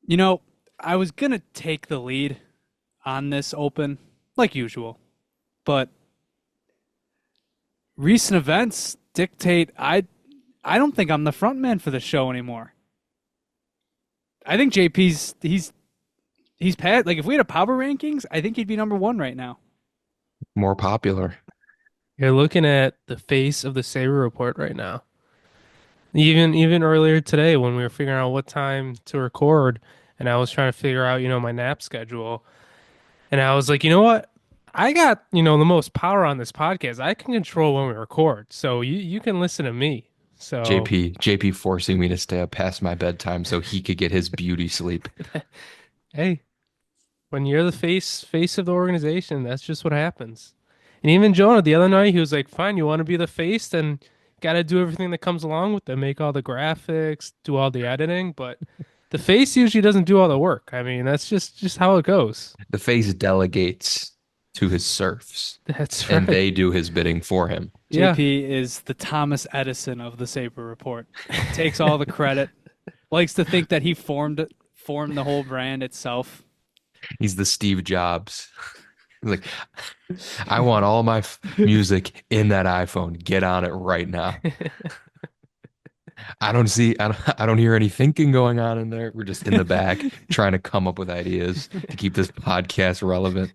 You know, I was gonna take the lead on this open, like usual, but recent events dictate I don't think I'm the front man for the show anymore. I think JP's he's pat like if we had a power rankings, I think he'd be number one right now. More popular. You're looking at the face of the Sabre report right now. Even earlier today when we were figuring out what time to record and I was trying to figure out, my nap schedule. And I was like, you know what? I got, the most power on this podcast. I can control when we record. So you can listen to me. So JP forcing me to stay up past my bedtime so he could get his beauty sleep. hey, when you're the face of the organization, that's just what happens. And even Jonah the other night, he was like, "Fine, you want to be the face, then got to do everything that comes along with it, make all the graphics, do all the editing, but the face usually doesn't do all the work. I mean, that's just how it goes." The face delegates to his serfs, That's and right. they do his bidding for him. Yeah. JP is the Thomas Edison of the Sabre report. Takes all the credit. Likes to think that he formed the whole brand itself. He's the Steve Jobs. Like, I want all my music in that iPhone. Get on it right now. I don't hear any thinking going on in there. We're just in the back trying to come up with ideas to keep this podcast relevant.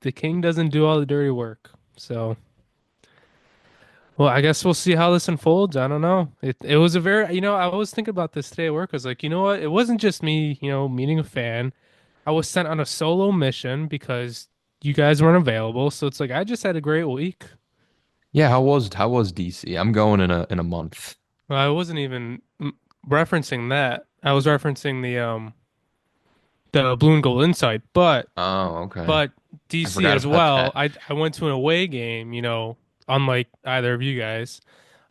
The king doesn't do all the dirty work. So, well, I guess we'll see how this unfolds. I don't know. It was a very, I was thinking about this today at work. I was like, you know what? It wasn't just me, meeting a fan. I was sent on a solo mission because you guys weren't available. So it's like I just had a great week. Yeah, how was DC? I'm going in a month. Well, I wasn't even referencing that. I was referencing the Blue and Gold Insight, but Oh, okay. but I DC forgot as about well. that. I went to an away game, unlike either of you guys.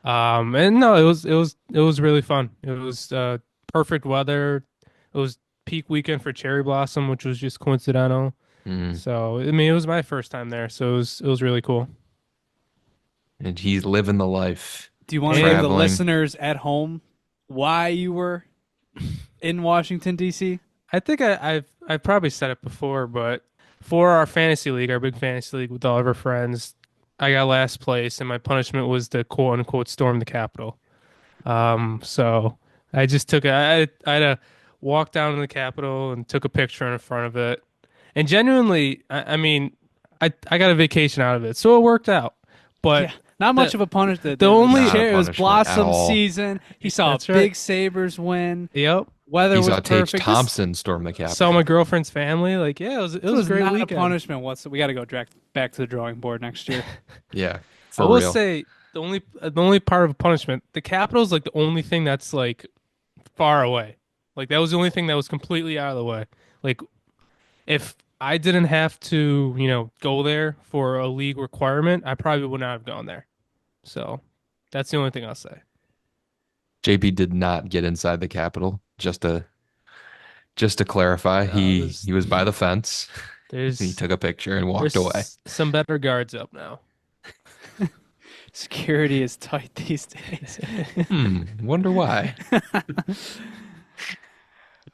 And no, it was really fun. It was perfect weather. It was peak weekend for cherry blossom, which was just coincidental. Mm. So I mean, it was my first time there, so it was really cool. And he's living the life, Do you want to give Hey, the traveling. listeners at home why you were in Washington D.C.? I think I've probably said it before, but for our fantasy league, our big fantasy league with all of our friends, I got last place, and my punishment was to quote unquote storm the Capitol. So I just took I had to walk down to the Capitol and took a picture in front of it, and genuinely, I mean, I got a vacation out of it, so it worked out. Yeah, But not much the of a punish. The the the, the only Not a chair, it was punishment at blossom all. season. He saw a that's right. big Sabres win. Yep. Weather He was saw Tage perfect. This Thompson storm the Saw my Capitol. girlfriend's family. Like, yeah, it was a was great not a weekend. punishment. We got to go back to the drawing board next year. Yeah, I for will real. say the only part of a punishment, the Capitol's like the only thing that's like far away. Like that was the only thing that was completely out of the way. Like if I didn't have to, go there for a league requirement, I probably would not have gone there. So that's the only thing I'll say. JP did not get inside the Capitol. Just to clarify, No, he was by the fence. He there's took a picture and walked away. there's some better guards up now. Security is tight these days. Wonder why.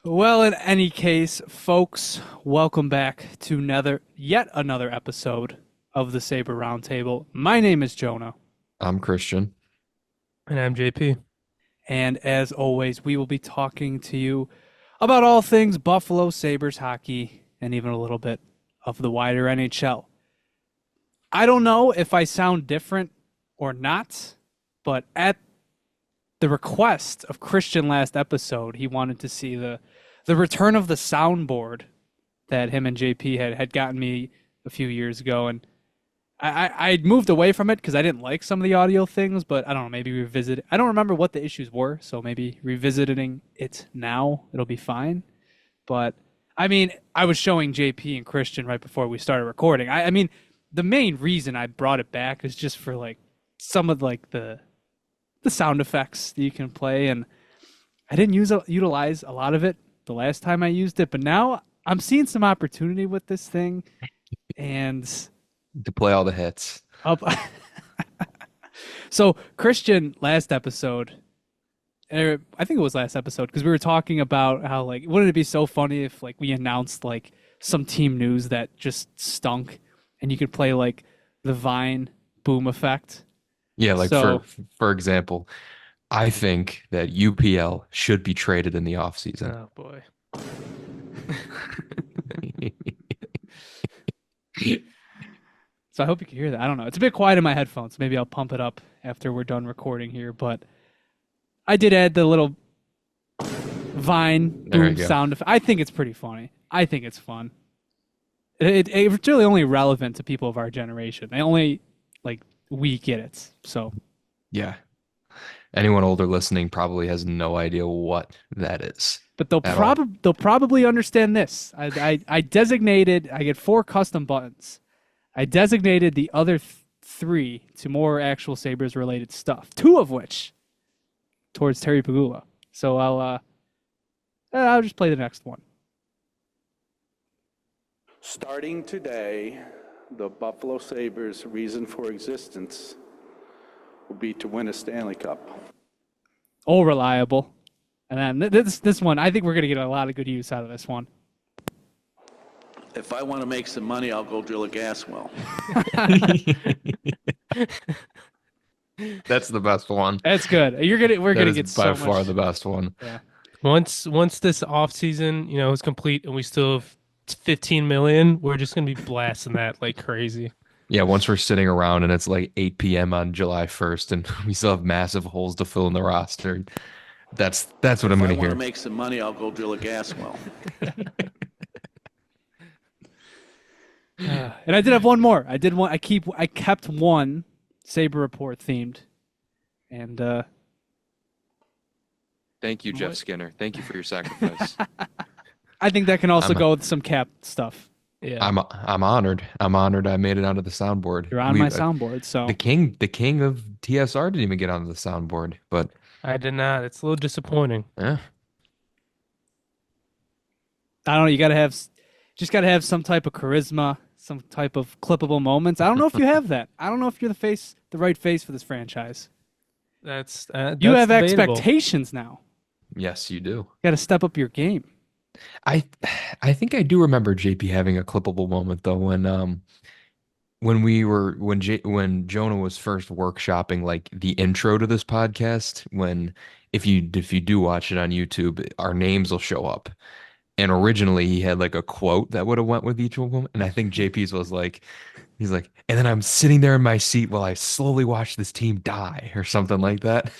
Well, in any case, folks, welcome back to yet another episode of the Saber Roundtable. My name is Jonah, I'm Christian. And I'm JP. and as always, we will be talking to you about all things Buffalo Sabres hockey and even a little bit of the wider NHL. I don't know if I sound different or not, but at the request of Christian last episode, he wanted to see the return of the soundboard that him and JP had gotten me a few years ago, and I'd moved away from it because I didn't like some of the audio things, but I don't know, maybe revisit it. I don't remember what the issues were, so maybe revisiting it now, it'll be fine. But I mean, I was showing JP and Christian right before we started recording. I mean, the main reason I brought it back is just for like some of like the sound effects that you can play, and I didn't utilize a lot of it the last time I used it, but now I'm seeing some opportunity with this thing, and To play all the hits. up. So Christian last episode I think it was last episode, because we were talking about how, like, wouldn't it be so funny if, like, we announced, like, some team news that just stunk, and you could play, like, the Vine boom effect. Yeah, like So- for example, I think that UPL should be traded in the offseason. Oh boy. So I hope you can hear that. I don't know. It's a bit quiet in my headphones. Maybe I'll pump it up after we're done recording here. But I did add the little Vine There you boom go. sound effect. I think it's pretty funny. I think it's fun. It's really only relevant to people of our generation. We get it. So Yeah. Anyone older listening probably has no idea what that is. but they'll At all. probably understand this. I designated, I get 4 custom buttons. I designated the other 3 to more actual Sabres related stuff. 2 of which towards Terry Pagula. So I'll just play the next one. Starting today, the Buffalo Sabres' reason for existence will be to win a Stanley Cup. All reliable. And then this one, I think we're going to get a lot of good use out of this one. If I want to make some money, I'll go drill a gas well. That's the best one. That's good. We're That going to is get by so far much. the best one. Yeah. Once this offseason, is complete and we still have 15 million, we're just gonna be blasting that like crazy. Yeah, once we're sitting around and it's like 8 p.m. on July 1st and we still have massive holes to fill in the roster. That's what I'm If I going to want hear. to make some money, I'll go drill a gas well. And I did have one more. I kept one Sabre Report themed. And Thank you, Jeff Skinner. Thank you for your sacrifice. I think that can also I'm- go with some cap stuff. Yeah. I'm honored. I'm honored I made it onto the soundboard. You're on my soundboard, so The king of TSR didn't even get onto the soundboard, but I did not. It's a little disappointing. yeah. I don't know. You just gotta have some type of charisma, some type of clippable moments. I don't know if you have that. I don't know if you're the right face for this franchise. That's You have debatable. expectations now. Yes, you do. You got to step up your game. I think I do remember JP having a clippable moment though when Jonah was first workshopping like the intro to this podcast. When if you do watch it on YouTube, our names will show up. And originally he had like a quote that would have went with each of them. And I think JP's was like, he's like, and then I'm sitting there in my seat while I slowly watch this team die or something like that.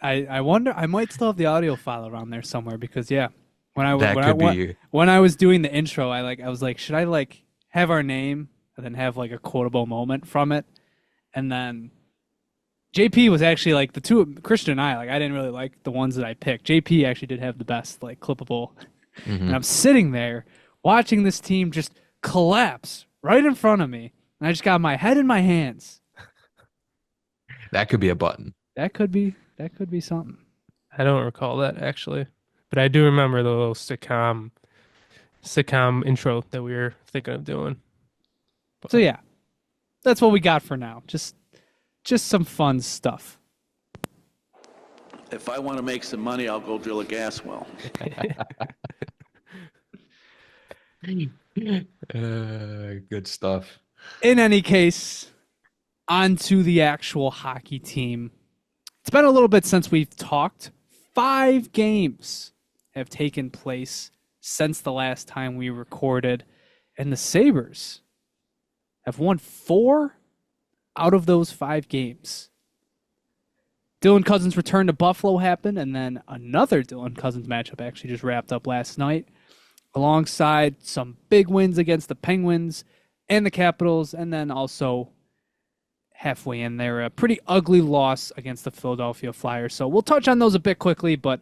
I wonder. I might still have the audio file around there somewhere because when I That when could I, be- when I was doing the intro, I was like, should I like have our name and then have like a quotable moment from it, and then JP was actually like the two Christian and I didn't really like the ones that I picked. JP actually did have the best like clippable, and I'm sitting there watching this team just collapse right in front of me, and I just got my head in my hands. That could be a button. That could be something. I don't recall that actually, but I do remember the little sitcom intro that we were thinking of doing. So yeah, that's what we got for now. Just some fun stuff. If I want to make some money, I'll go drill a gas well. Good stuff. In any case, on to the actual hockey team. It's been a little bit since we've talked. 5 games have taken place since the last time we recorded, and the Sabres have won 4 out of those 5 games. Dylan Cousins' return to Buffalo happened, and then another Dylan Cousins matchup actually just wrapped up last night, alongside some big wins against the Penguins and the Capitals, and then also halfway in there, a pretty ugly loss against the Philadelphia Flyers. So we'll touch on those a bit quickly, but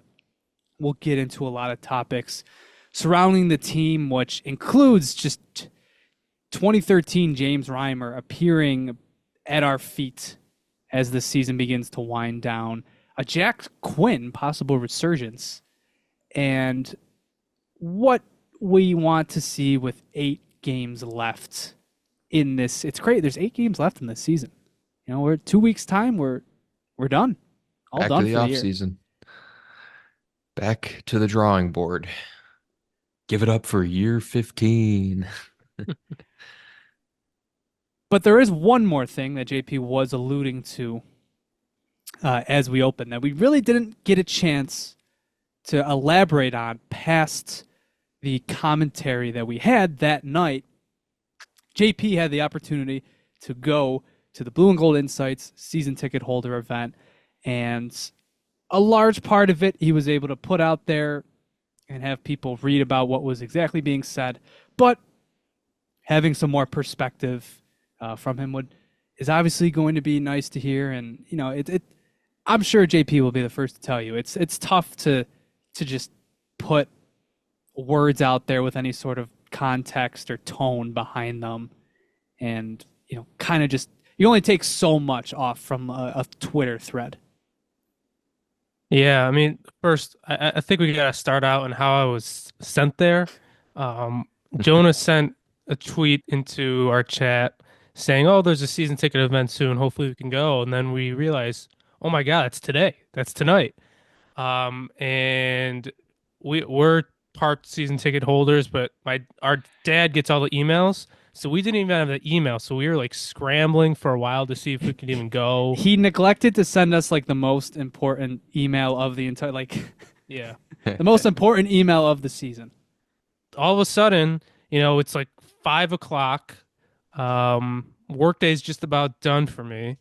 we'll get into a lot of topics surrounding the team, which includes just 2013 James Reimer appearing at our feet as the season begins to wind down, a Jack Quinn possible resurgence, and what we want to see with 8 games left in this. It's great. There's 8 games left in this season. We're 2 weeks time. We're done. All Back to done the for the off year. season. Back to the drawing board. Give it up for year 15. But there is one more thing that JP was alluding to as we open that we really didn't get a chance to elaborate on past the commentary that we had that night. JP had the opportunity to go to the Blue and Gold Insights season ticket holder event, and a large part of it he was able to put out there and have people read about what was exactly being said. But having some more perspective from him is obviously going to be nice to hear. And you know, I'm sure JP will be the first to tell you it's tough to just put words out there with any sort of context or tone behind them, and you know, kind of just you only take so much off from a Twitter thread. Yeah, I mean, first, I think we gotta start out on how I was sent there. Jonah sent a tweet into our chat saying, "Oh, there's a season ticket event soon. Hopefully we can go." And then we realized, "Oh my God, it's today. That's tonight." And we're part season ticket holders, but our dad gets all the emails, so we didn't even have the email. So we were like scrambling for a while to see if we could even go. He neglected to send us like the most important email of the entire Yeah. the most important email of the season. All of a sudden, it's like 5 o'clock. Workday's just about done for me.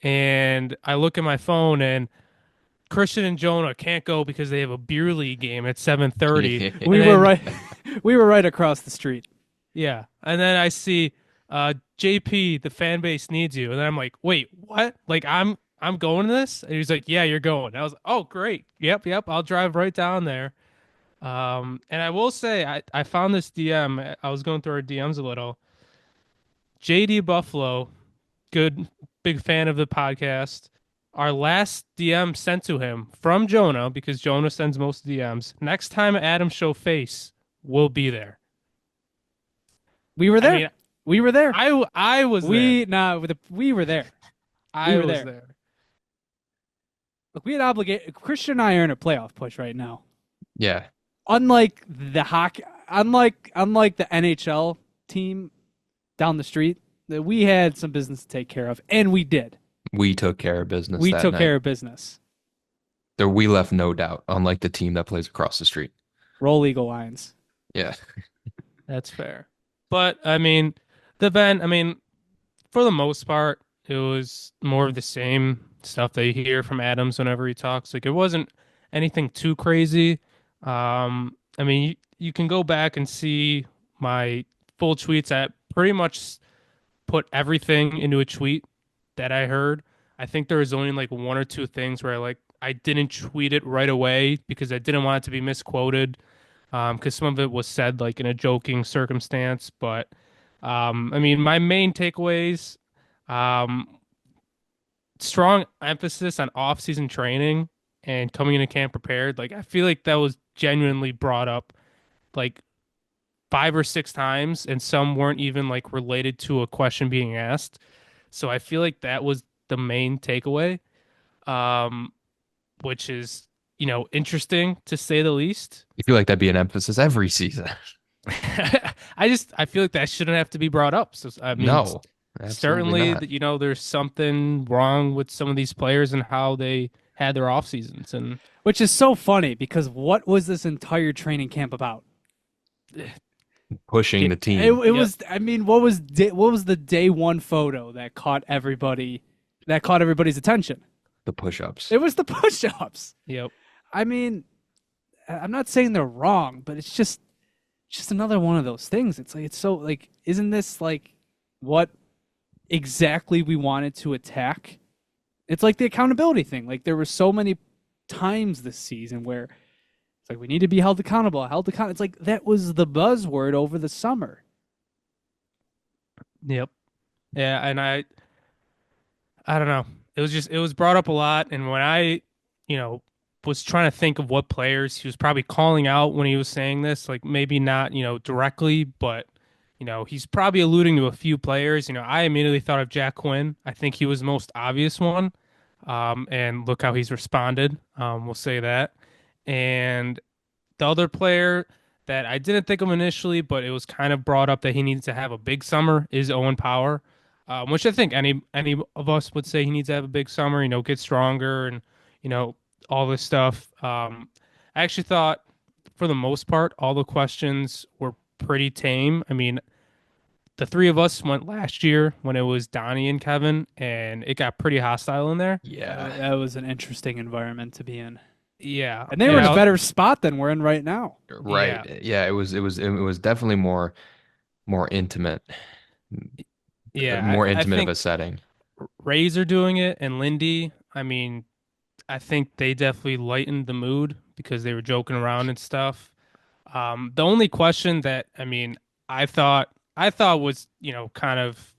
And I look at my phone and Christian and Jonah can't go because they have a beer league game at 7:30. We were right we were right across the street. Yeah. And then I see JP, the fan base needs you. And then I'm like, wait, what? Like I'm going to this? And he's like, yeah, you're going. I was like, oh, great. Yep. I'll drive right down there. And I will say, I found this DM. I was going through our DMs a little. JD Buffalo, good, big fan of the podcast. Our last DM sent to him from Jonah, because Jonah sends most DMs. Next time Adam show face, we'll be there. We were there. I mean, we were there. I was there. We were there. I were was there. there. Look, we had obligated. Christian and I are in a playoff push right now. Yeah. Unlike the hockey, unlike the NHL team down the street, that we had some business to take care of, and we did. We took care of business. We that took night. care of business. We left no doubt, unlike the team that plays across the street. Roll Eagle Lions. Yeah. That's fair. But I mean, the event, for the most part, it was more of the same stuff that you hear from Adams whenever he talks. Like, it wasn't anything too crazy. You can go back and see my full tweets. I pretty much put everything into a tweet that I heard. I think there was only like one or two things where I didn't tweet it right away because I didn't want it to be misquoted. Because some of it was said like in a joking circumstance, but my main takeaways, strong emphasis on off-season training and coming into camp prepared. Like, I feel like that was genuinely brought up like 5 or 6 times, and some weren't even like related to a question being asked. So I feel like that was the main takeaway, which is, interesting to say the least. I feel like that'd be an emphasis every season. I feel like that shouldn't have to be brought up. So No, certainly not. that, there's something wrong with some of these players and how they had their off seasons, and Which is so funny because what was this entire training camp about? Pushing the team. It was. I mean, what was the day one photo that caught everybody's attention? The push-ups. It was the push-ups. yep. I mean, I'm not saying they're wrong, but it's just another one of those things. It's like, it's so like, isn't this like what exactly we wanted to attack? It's like the accountability thing. Like, there were so many times this season where it's like we need to be held accountable. It's like that was the buzzword over the summer. Yep. Yeah, and I don't know. It was brought up a lot, and when I, was trying to think of what players he was probably calling out when he was saying this, like maybe not, directly, but he's probably alluding to a few players. I immediately thought of Jack Quinn. I think he was the most obvious one. And look how he's responded. We'll say that. And the other player that I didn't think of initially, but it was kind of brought up that he needs to have a big summer is Owen Power, which I think any of us would say he needs to have a big summer. Get stronger and you know all this stuff. I actually thought, for the most part, all the questions were pretty tame. I mean, the three of us went last year when it was Donnie and Kevin, and it got pretty hostile in there. Yeah. That was an interesting environment to be in. Yeah, And they were in a better spot than we're in right now. Right. Yeah, it was definitely more intimate. Yeah, More I intimate of think a setting. Rays are doing it, and Lindy. I mean, I think they definitely lightened the mood because they were joking around and stuff. The only question that I thought was kind of,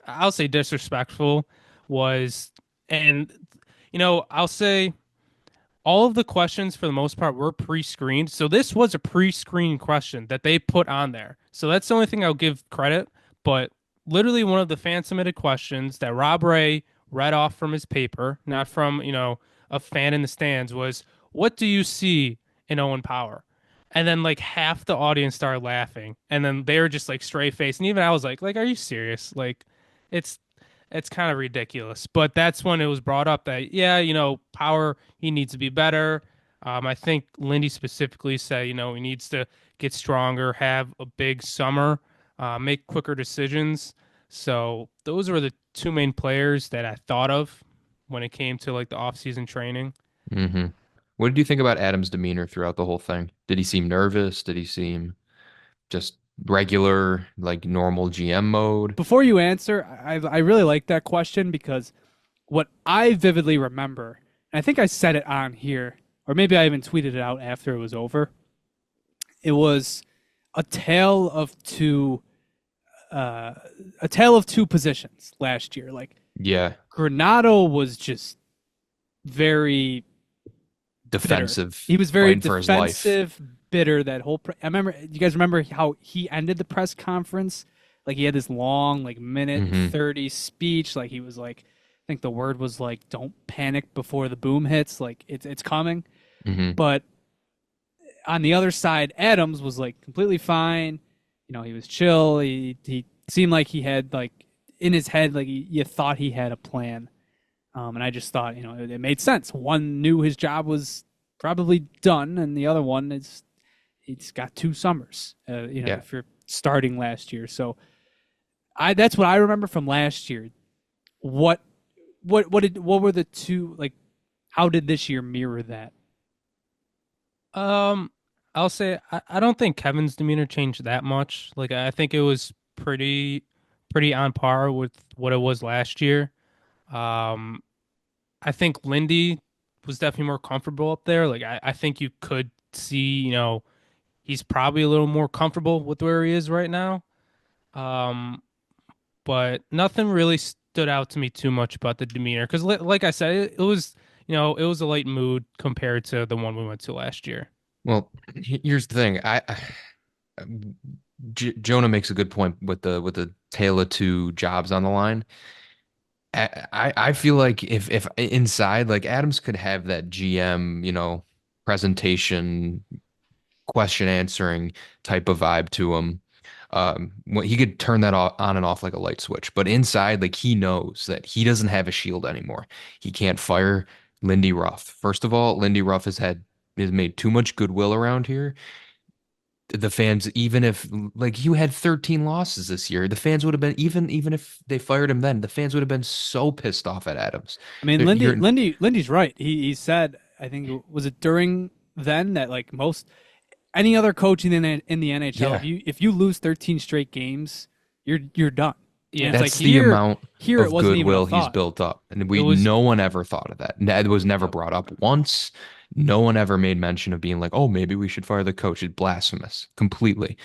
I'll say, disrespectful was, and I'll say all of the questions for the most part were pre-screened. So this was a pre-screened question that they put on there. So that's the only thing I'll give credit. But literally one of the fan submitted questions that Rob Ray read off from his paper, not from, a fan in the stands, was, what do you see in Owen Power? And then like half the audience started laughing. And then they were just like straight face. And even I was like, are you serious? Like it's it's kind of ridiculous. But that's when it was brought up that, yeah, Power, he needs to be better. I think Lindy specifically said, he needs to get stronger, have a big summer, make quicker decisions. So those were the two main players that I thought of when it came to like the off-season training. hmm What did you think about Adam's demeanor throughout the whole thing? Did he seem nervous? Did he seem just regular, like normal GM mode? Before you answer, I really like that question because what I vividly remember, and I think I said it on here, or maybe I even tweeted it out after it was over. It was a tale of two, positions last year. Like Yeah, Granado was just very defensive. bitter. He was very fighting for his life. defensive, bitter. That whole. I remember. You guys remember how he ended the press conference? Like he had this long, like minute 30 speech. Like he was like, I think the word was like, "Don't panic before the boom hits." Like it's coming. hmm But on the other side, Adams was like completely fine. He was chill. He seemed like he had like in his head, like you thought he had a plan. And I just thought, it made sense. One knew his job was probably done, and the other one he's got 2 summers. If you're starting last year, so that's what I remember from last year. What were the two like? How did this year mirror that? I'll say I don't think Kevin's demeanor changed that much. Like I think it was pretty on par with what it was last year. Um, I think Lindy was definitely more comfortable up there. Like I think you could see, he's probably a little more comfortable with where he is right now. Um, but nothing really stood out to me too much about the demeanor because, like I said, it was, it was a light mood compared to the one we went to last year. Well, here's the thing. Jonah makes a good point with the tale of two jobs on the line. I feel like if inside, like Adams could have that GM, presentation, question answering type of vibe to him. He could turn that on and off like a light switch. But inside, like he knows that he doesn't have a shield anymore. He can't fire Lindy Ruff. First of all, Lindy Ruff has made too much goodwill around here. The fans, even if like you had 13 losses this year, the fans would have been even if they fired him then, the fans would have been so pissed off at Adams. I mean, Lindy's right. He said, I think was it during then that like any other coach in the NHL, Yeah. if you lose 13 straight games, you're done. Yeah, And it's That's like the here, amount here it of wasn't even a goodwill he's thought. built up. And was- no one ever thought of that. That was never brought up once. No one ever made mention of being like, oh, maybe we should fire the coach. It's blasphemous completely.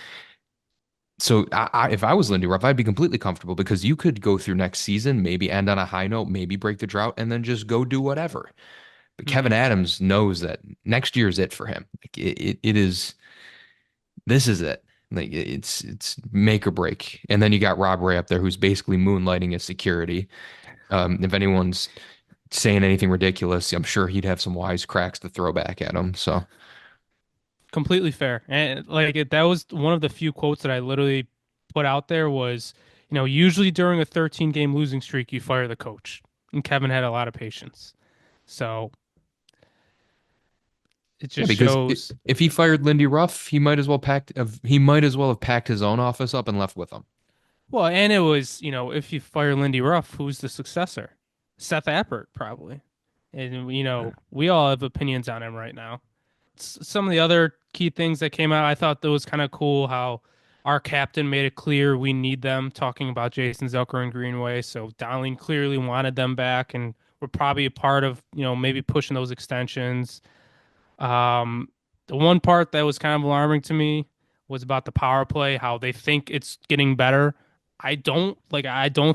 So if I was Lindy Ruff, I'd be completely comfortable because you could go through next season, maybe end on a high note, maybe break the drought, and then just go do whatever. But Kevin Adams knows that next year is it for him. Like it is. This is it. Like it's make or break. And then you got Rob Ray up there, who's basically moonlighting as security. If anyone's saying anything ridiculous, I'm sure he'd have some wise cracks to throw back at him. So Completely fair. And that was one of the few quotes that I literally put out there was, usually during a 13 game losing streak, you fire the coach. And Kevin had a lot of patience. So it yeah, just because shows. if he fired Lindy Ruff, he might as well have packed his own office up and left with him. Well, and it was, if you fire Lindy Ruff, who's the successor? Seth Appert, probably. And, we all have opinions on him right now. Some of the other key things that came out, I thought that was kind of cool how our captain made it clear we need them, talking about Jason Zucker and Greenway. So Dowling clearly wanted them back and were probably a part of, maybe pushing those extensions. The one part that was kind of alarming to me was about the power play, how they think it's getting better. I don't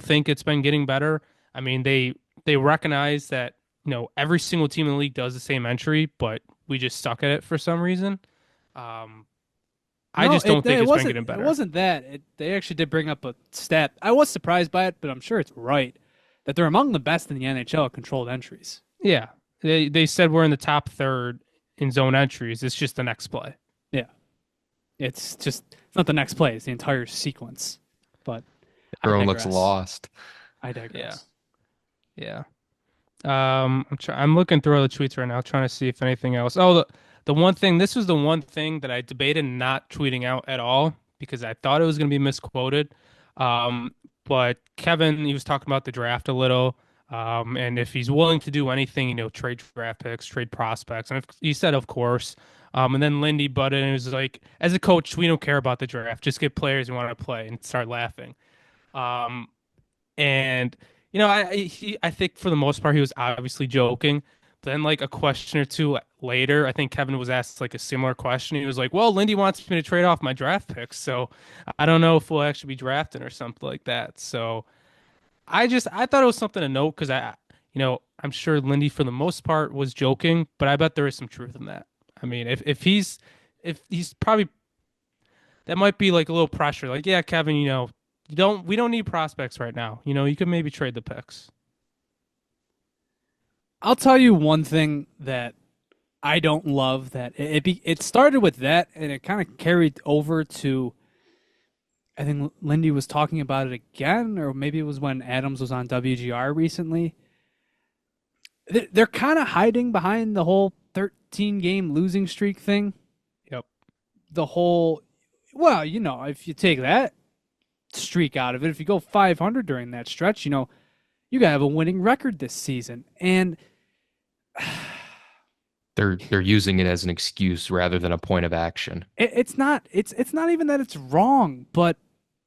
think it's been getting better. I mean, they recognize that, every single team in the league does the same entry, but we just suck at it for some reason. I just don't think it's been getting better. It wasn't that. They actually did bring up a stat. I was surprised by it, but I'm sure it's right that they're among the best in the NHL at controlled entries. Yeah. They said we're in the top third in zone entries. It's just the next play. Yeah. It's not the next play. It's the entire sequence. But Everyone looks lost. I digress. Yeah. I'm looking through all the tweets right now, trying to see if anything else. Oh, the one thing. This was the one thing that I debated not tweeting out at all because I thought it was going to be misquoted. But Kevin, he was talking about the draft a little, and if he's willing to do anything, trade draft picks, trade prospects, and he said, of course. And then Lindy butted and was like, as a coach, we don't care about the draft. Just get players who want to play, and start laughing. And I think for the most part he was obviously joking. But then like a question or two later, I think Kevin was asked like a similar question. He was like, "Well, Lindy wants me to trade off my draft picks, so I don't know if we'll actually be drafting or something like that." So I thought it was something to note because I'm sure Lindy for the most part was joking, but I bet there is some truth in that. I mean, if he's probably, that might be like a little pressure. Like, yeah, Kevin, we don't need prospects right now. You could maybe trade the picks. I'll tell you one thing that I don't love, that it started with that and it kind of carried over to, I think Lindy was talking about it again, or maybe it was when Adams was on WGR recently. They're kind of hiding behind the whole 13-game losing streak thing. Yep. The whole, well, if you take that streak out of it, if you go 500 during that stretch, you gotta have a winning record this season. And they're using it as an excuse rather than a point of action. It's not even that it's wrong, but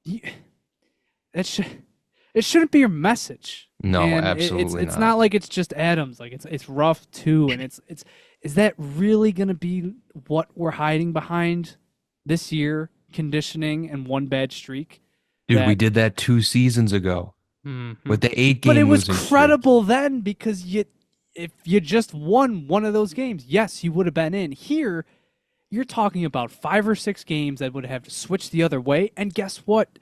it shouldn't be your message. No, and absolutely it's not like it's just Adams. Like it's rough too, and is that really gonna be what we're hiding behind this year? Conditioning and one bad streak. Dude, we did that 2 seasons ago with the 8-game. But it was losing credible then because if you just won one of those games, yes, you would have been in. Here, you're talking about 5 or 6 games that would have switched the other way, and guess what?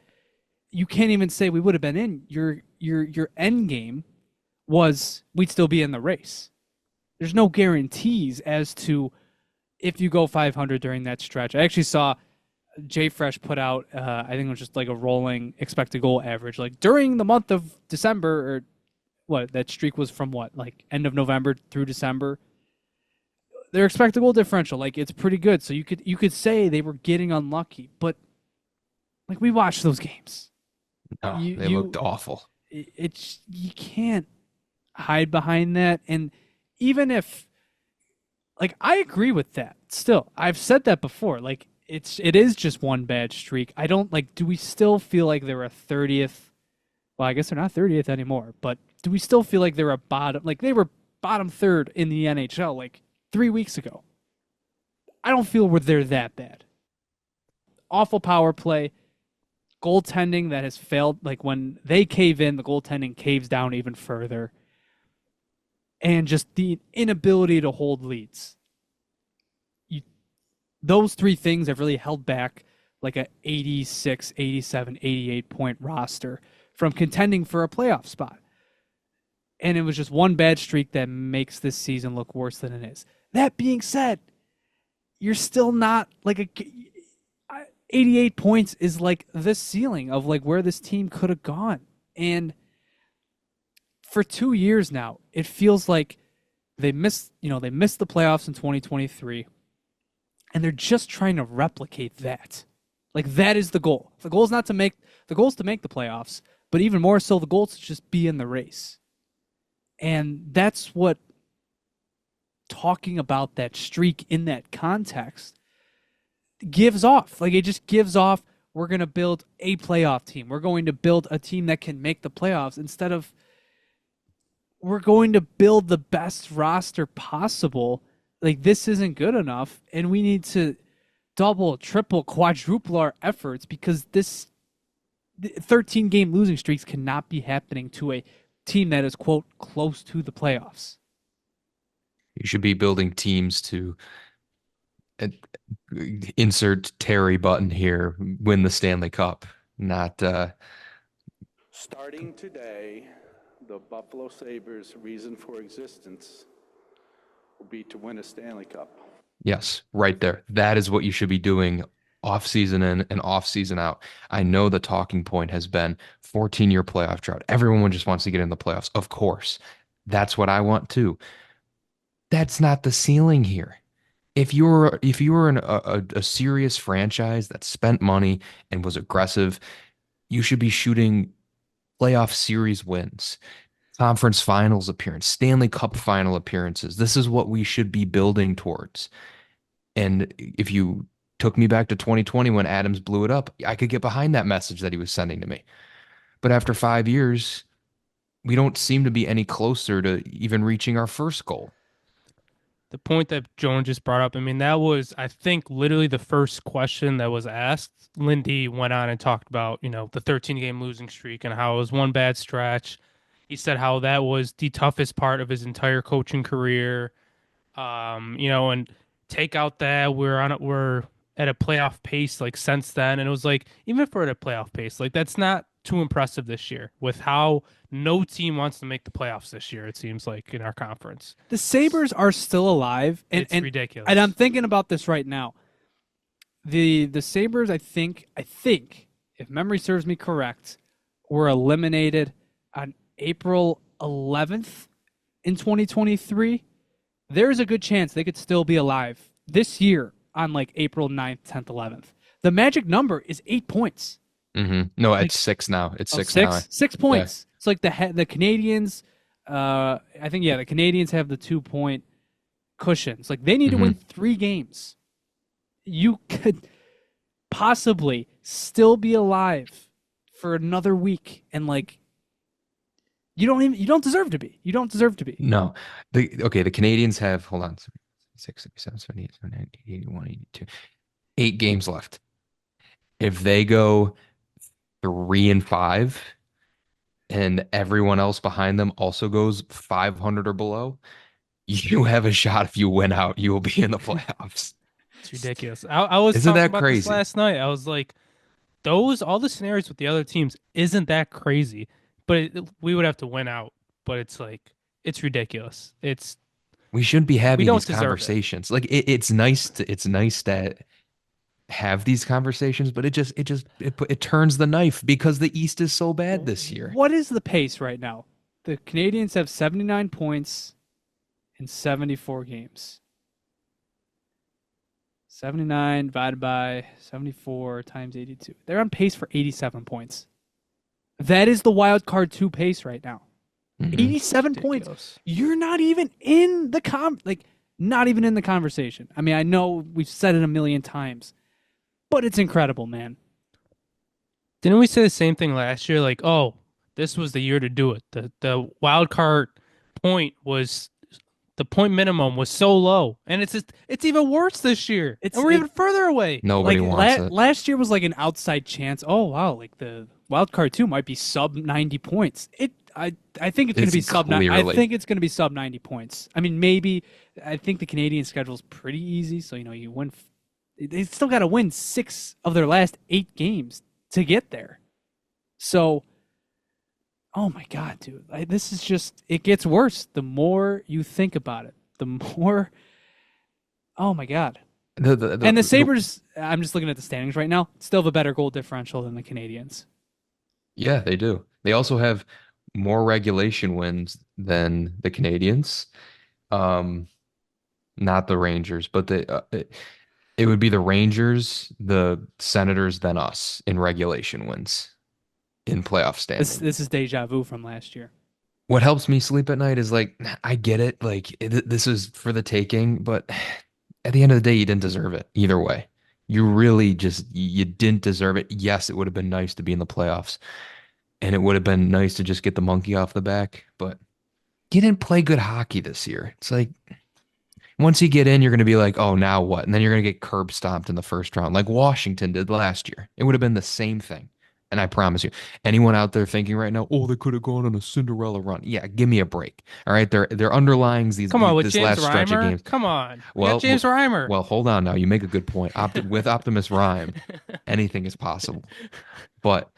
You can't even say we would have been in. Your end game was we'd still be in the race. There's no guarantees as to if you go 500 during that stretch. I actually saw Jay Fresh put out, I think it was just like a rolling expected goal average. Like during the month of December, or that streak was from like end of November through December. Their expected goal differential, like it's pretty good. So you could say they were getting unlucky, but like we watched those games. No, they looked awful. You can't hide behind that. And even if, like, I agree with that. Still, I've said that before. Like, it is just one bad streak. I don't do we still feel like they're a 30th? Well, I guess they're not 30th anymore, but do we still feel like they're a bottom? Like they were bottom third in the NHL like 3 weeks ago. I don't feel they're that bad. Awful power play, goaltending that has failed. Like when they cave in, the goaltending caves down even further, and just the inability to hold leads. Those 3 things have really held back like a 86, 87, 88 point roster from contending for a playoff spot. And it was just one bad streak that makes this season look worse than it is. That being said, you're still not like 88 points is like the ceiling of like where this team could have gone. And for 2 years now, it feels like they missed the playoffs in 2023, and they're just trying to replicate that. Like, that is the goal. The goal is to make the playoffs, but even more so, the goal is to just be in the race. And that's what talking about that streak in that context gives off. Like, it just gives off, we're going to build a playoff team. We're going to build a team that can make the playoffs instead of we're going to build the best roster possible. Like, this isn't good enough, and we need to double, triple, quadruple our efforts because this 13-game losing streaks cannot be happening to a team that is, quote, close to the playoffs. You should be building teams to insert Terry button here, win the Stanley Cup, not Starting today, the Buffalo Sabres' reason for existence will be to win a Stanley Cup. Yes, right there. That is what you should be doing off season in and off season out. I know the talking point has been 14-year playoff drought. Everyone just wants to get in the playoffs. Of course. That's what I want too. That's not the ceiling here. If you were a serious franchise that spent money and was aggressive, you should be shooting playoff series wins, conference finals appearance, Stanley Cup final appearances. This is what we should be building towards. And if you took me back to 2020 when Adams blew it up, I could get behind that message that he was sending to me. But after 5 years, we don't seem to be any closer to even reaching our first goal. The point that Joan just brought up, I mean, that was, I think, literally the first question that was asked. Lindy went on and talked about, the 13-game losing streak and how it was one bad stretch. He said how that was the toughest part of his entire coaching career. And take out that we're at a playoff pace like since then. And it was like, even if we're at a playoff pace, like that's not too impressive this year with how no team wants to make the playoffs this year, it seems like, in our conference. The Sabres are still alive. And, it's ridiculous. And I'm thinking about this right now. The Sabres, I think, if memory serves me correct, were eliminated on April 11th in 2023. There's a good chance they could still be alive this year on like April 9th, 10th, 11th. The magic number is 8 points. Mm-hmm. No, it's 6 now. It's 6 now. 6 points. Yeah. It's like the Canadians. I think the Canadians have the 2-point cushions. Like they need to win 3 games. You could possibly still be alive for another week, and like you don't deserve to be. You don't deserve to be. No. The Canadians have 6, 7, 8, 81, 82. 8 games left. If they go 3-5 and everyone else behind them also goes 500 or below, you have a shot. If you win out, you will be in the playoffs. It's ridiculous. I was Isn't talking that about crazy? this last night. I was like, all the scenarios with the other teams isn't that crazy, but we would have to win out. But it's like, it's ridiculous. We shouldn't be having don't these conversations. Like it's nice to have these conversations, but it turns the knife because the East is so bad this year. What is the pace right now? The Canadians have 79 points in 74 games. 79 divided by 74 times 82. They're on pace for 87 points. That is the wild card 2 pace right now. 87 points. You're not even in the not even in the conversation. I mean, I know we've said it a million times, but it's incredible, man. Didn't we say the same thing last year? Like, oh, this was the year to do it. The wild card point was the point minimum was so low, and it's even worse this year. And we're even further away. Nobody wants it. Last year was like an outside chance. Oh wow, like the wild card 2 might be sub 90 points. I think it's going to be sub 90. I think it's going to be sub 90 points. I mean, maybe. I think the Canadian schedule is pretty easy, so you win. They still got to win 6 of their last 8 games to get there. So Oh my God, dude. This is just, it gets worse. The more you think about it, the more, oh my God. And the Sabres, I'm just looking at the standings right now, still have a better goal differential than the Canadians. Yeah, they do. They also have more regulation wins than the Canadians. Um, Not the Rangers, but it would be the Rangers, the Senators, then us in regulation wins in playoff This standing. this is deja vu from last year. What helps me sleep at night is like I get it, like this is for the taking, but at the end of the day, you didn't deserve it either way. You really just you didn't deserve it. Yes, it would have been nice to be in the playoffs, and it would have been nice to just get the monkey off the back, but you didn't play good hockey this year. It's like once you get in, you're going to be like, oh, now what? And then you're going to get curb stomped in the first round, like Washington did last year. It would have been the same thing. And I promise you, anyone out there thinking right now, oh, they could have gone on a Cinderella run. Yeah, give me a break. All right, they're underlying Come on, with this James last stretch of Reimer. games. Come on, we got Well, James Reimer. well, hold on now. You make a good point. With Optimus Rhyme, anything is possible. But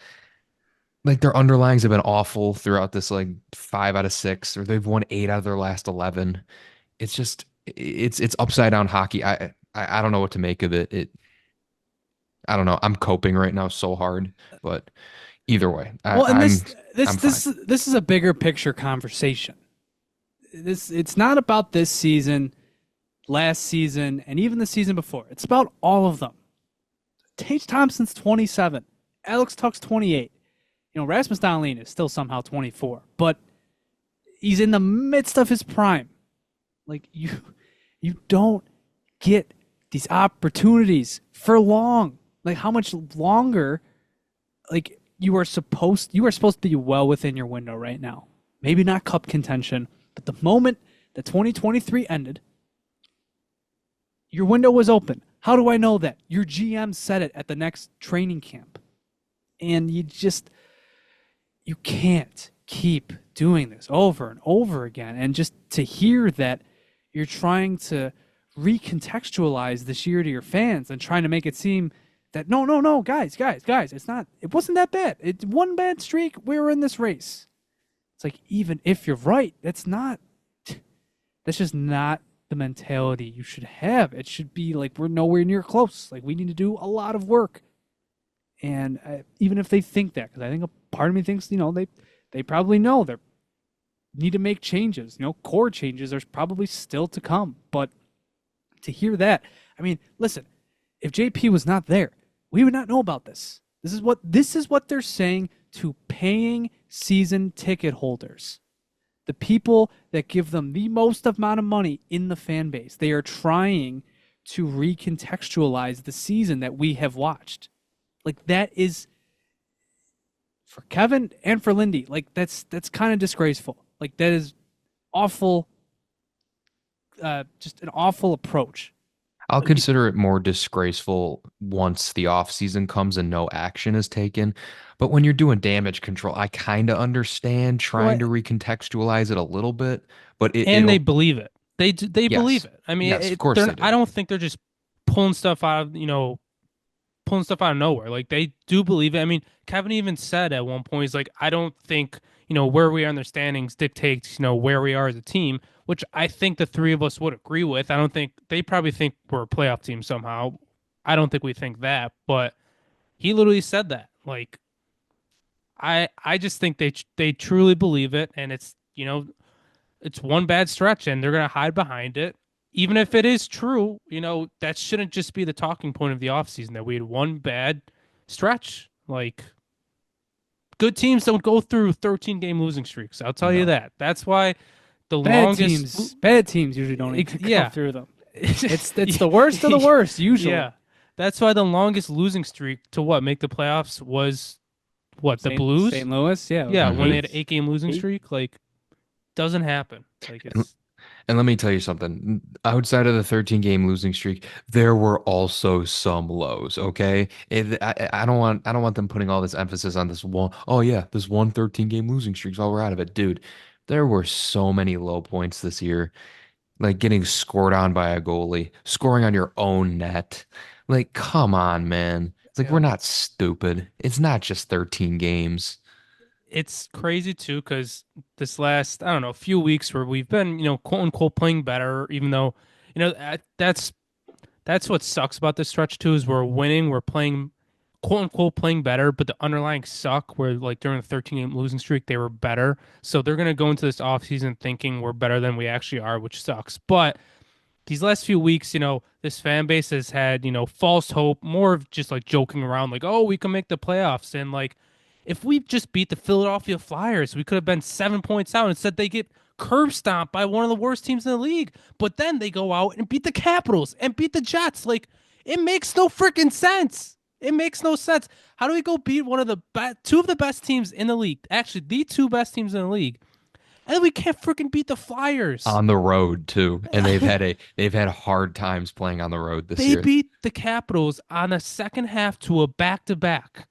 like their underlyings have been awful throughout this like 5 out of 6, or they've won 8 out of their last 11. It's just it's upside down hockey. I don't know what to make of it. I don't know. I'm coping right now so hard, but either way, Well, and I'm this I'm this fine. this is a bigger picture conversation. It's not about this season, last season, and even the season before. It's about all of them. Tage Thompson's 27, Alex Tuck's 28. Rasmus Dahlin is still somehow 24, but he's in the midst of his prime. Like you don't get these opportunities for long. Like how much longer? Like you are supposed to be well within your window right now. Maybe not cup contention, but the moment that 2023 ended, your window was open. How do I know that? Your GM said it at the next training camp. And you can't keep doing this over and over again. And just to hear that you're trying to recontextualize this year to your fans and trying to make it seem that no, guys, it wasn't that bad. It's one bad streak. We were in this race. It's like, even if you're right, that's just not the mentality you should have. It should be like, we're nowhere near close. Like, we need to do a lot of work. And even if they think that, because I think a part of me thinks, they probably know they need to make changes. Core changes. There's probably still to come. But to hear that, I mean, listen, if JP was not there, we would not know about this. This is what they're saying to paying season ticket holders, the people that give them the most amount of money in the fan base. They are trying to recontextualize the season that we have watched. Like, that is, for Kevin and for Lindy, like that's kind of disgraceful. Like, that is awful. Just an awful approach. I'll consider it more disgraceful once the off season comes and no action is taken. But when you're doing damage control, I kind of understand trying to recontextualize it a little bit, but And they it'll believe it. They yes, believe it. I mean, yes, of course they do. I don't think they're just pulling stuff out of nowhere. Like, they do believe it. I mean, Kevin even said at one point, he's like, I don't think where we are in the standings dictates where we are as a team, which I think the three of us would agree with. I don't think they probably think we're a playoff team somehow. I don't think we think that, but he literally said that. Like, I just think they truly believe it, and it's it's one bad stretch, and they're gonna hide behind it. Even if it is true, that shouldn't just be the talking point of the offseason, that we had one bad stretch. Like, good teams don't go through 13-game losing streaks. I'll tell you that. That's why the bad teams usually don't even go through them. It's the worst of the worst usually. Yeah, that's why the longest losing streak to make the playoffs was the Blues, St. Louis. Yeah, when they had an 8-game losing streak. Like, doesn't happen. Like, it's. And let me tell you something. Outside of the 13-game losing streak, there were also some lows. Okay, I don't want them putting all this emphasis on this one. Oh yeah, this one 13-game losing streak. All we're out of it, dude. There were so many low points this year, like getting scored on by a goalie, scoring on your own net. Like, come on, man. It's like we're not stupid. It's not just 13 games. it's crazy too because this last, I don't know, few weeks where we've been, quote unquote playing better, even though, that's what sucks about this stretch too is we're winning, we're playing, quote unquote playing better, but the underlying suck. Where like during the 13-game losing streak they were better, so they're gonna go into this offseason thinking we're better than we actually are, which sucks. But these last few weeks, this fan base has had, false hope, more of just like joking around, like, oh, we can make the playoffs. And like, if we just beat the Philadelphia Flyers, we could have been 7 points out. Instead, they get curb stomped by one of the worst teams in the league. But then they go out and beat the Capitals and beat the Jets. Like, it makes no freaking sense. It makes no sense. How do we go beat one of the two of the best teams in the league? Actually, the two best teams in the league. And we can't freaking beat the Flyers on the road too, and they've had hard times playing on the road this year. They beat the Capitals on a second half to a back-to-back,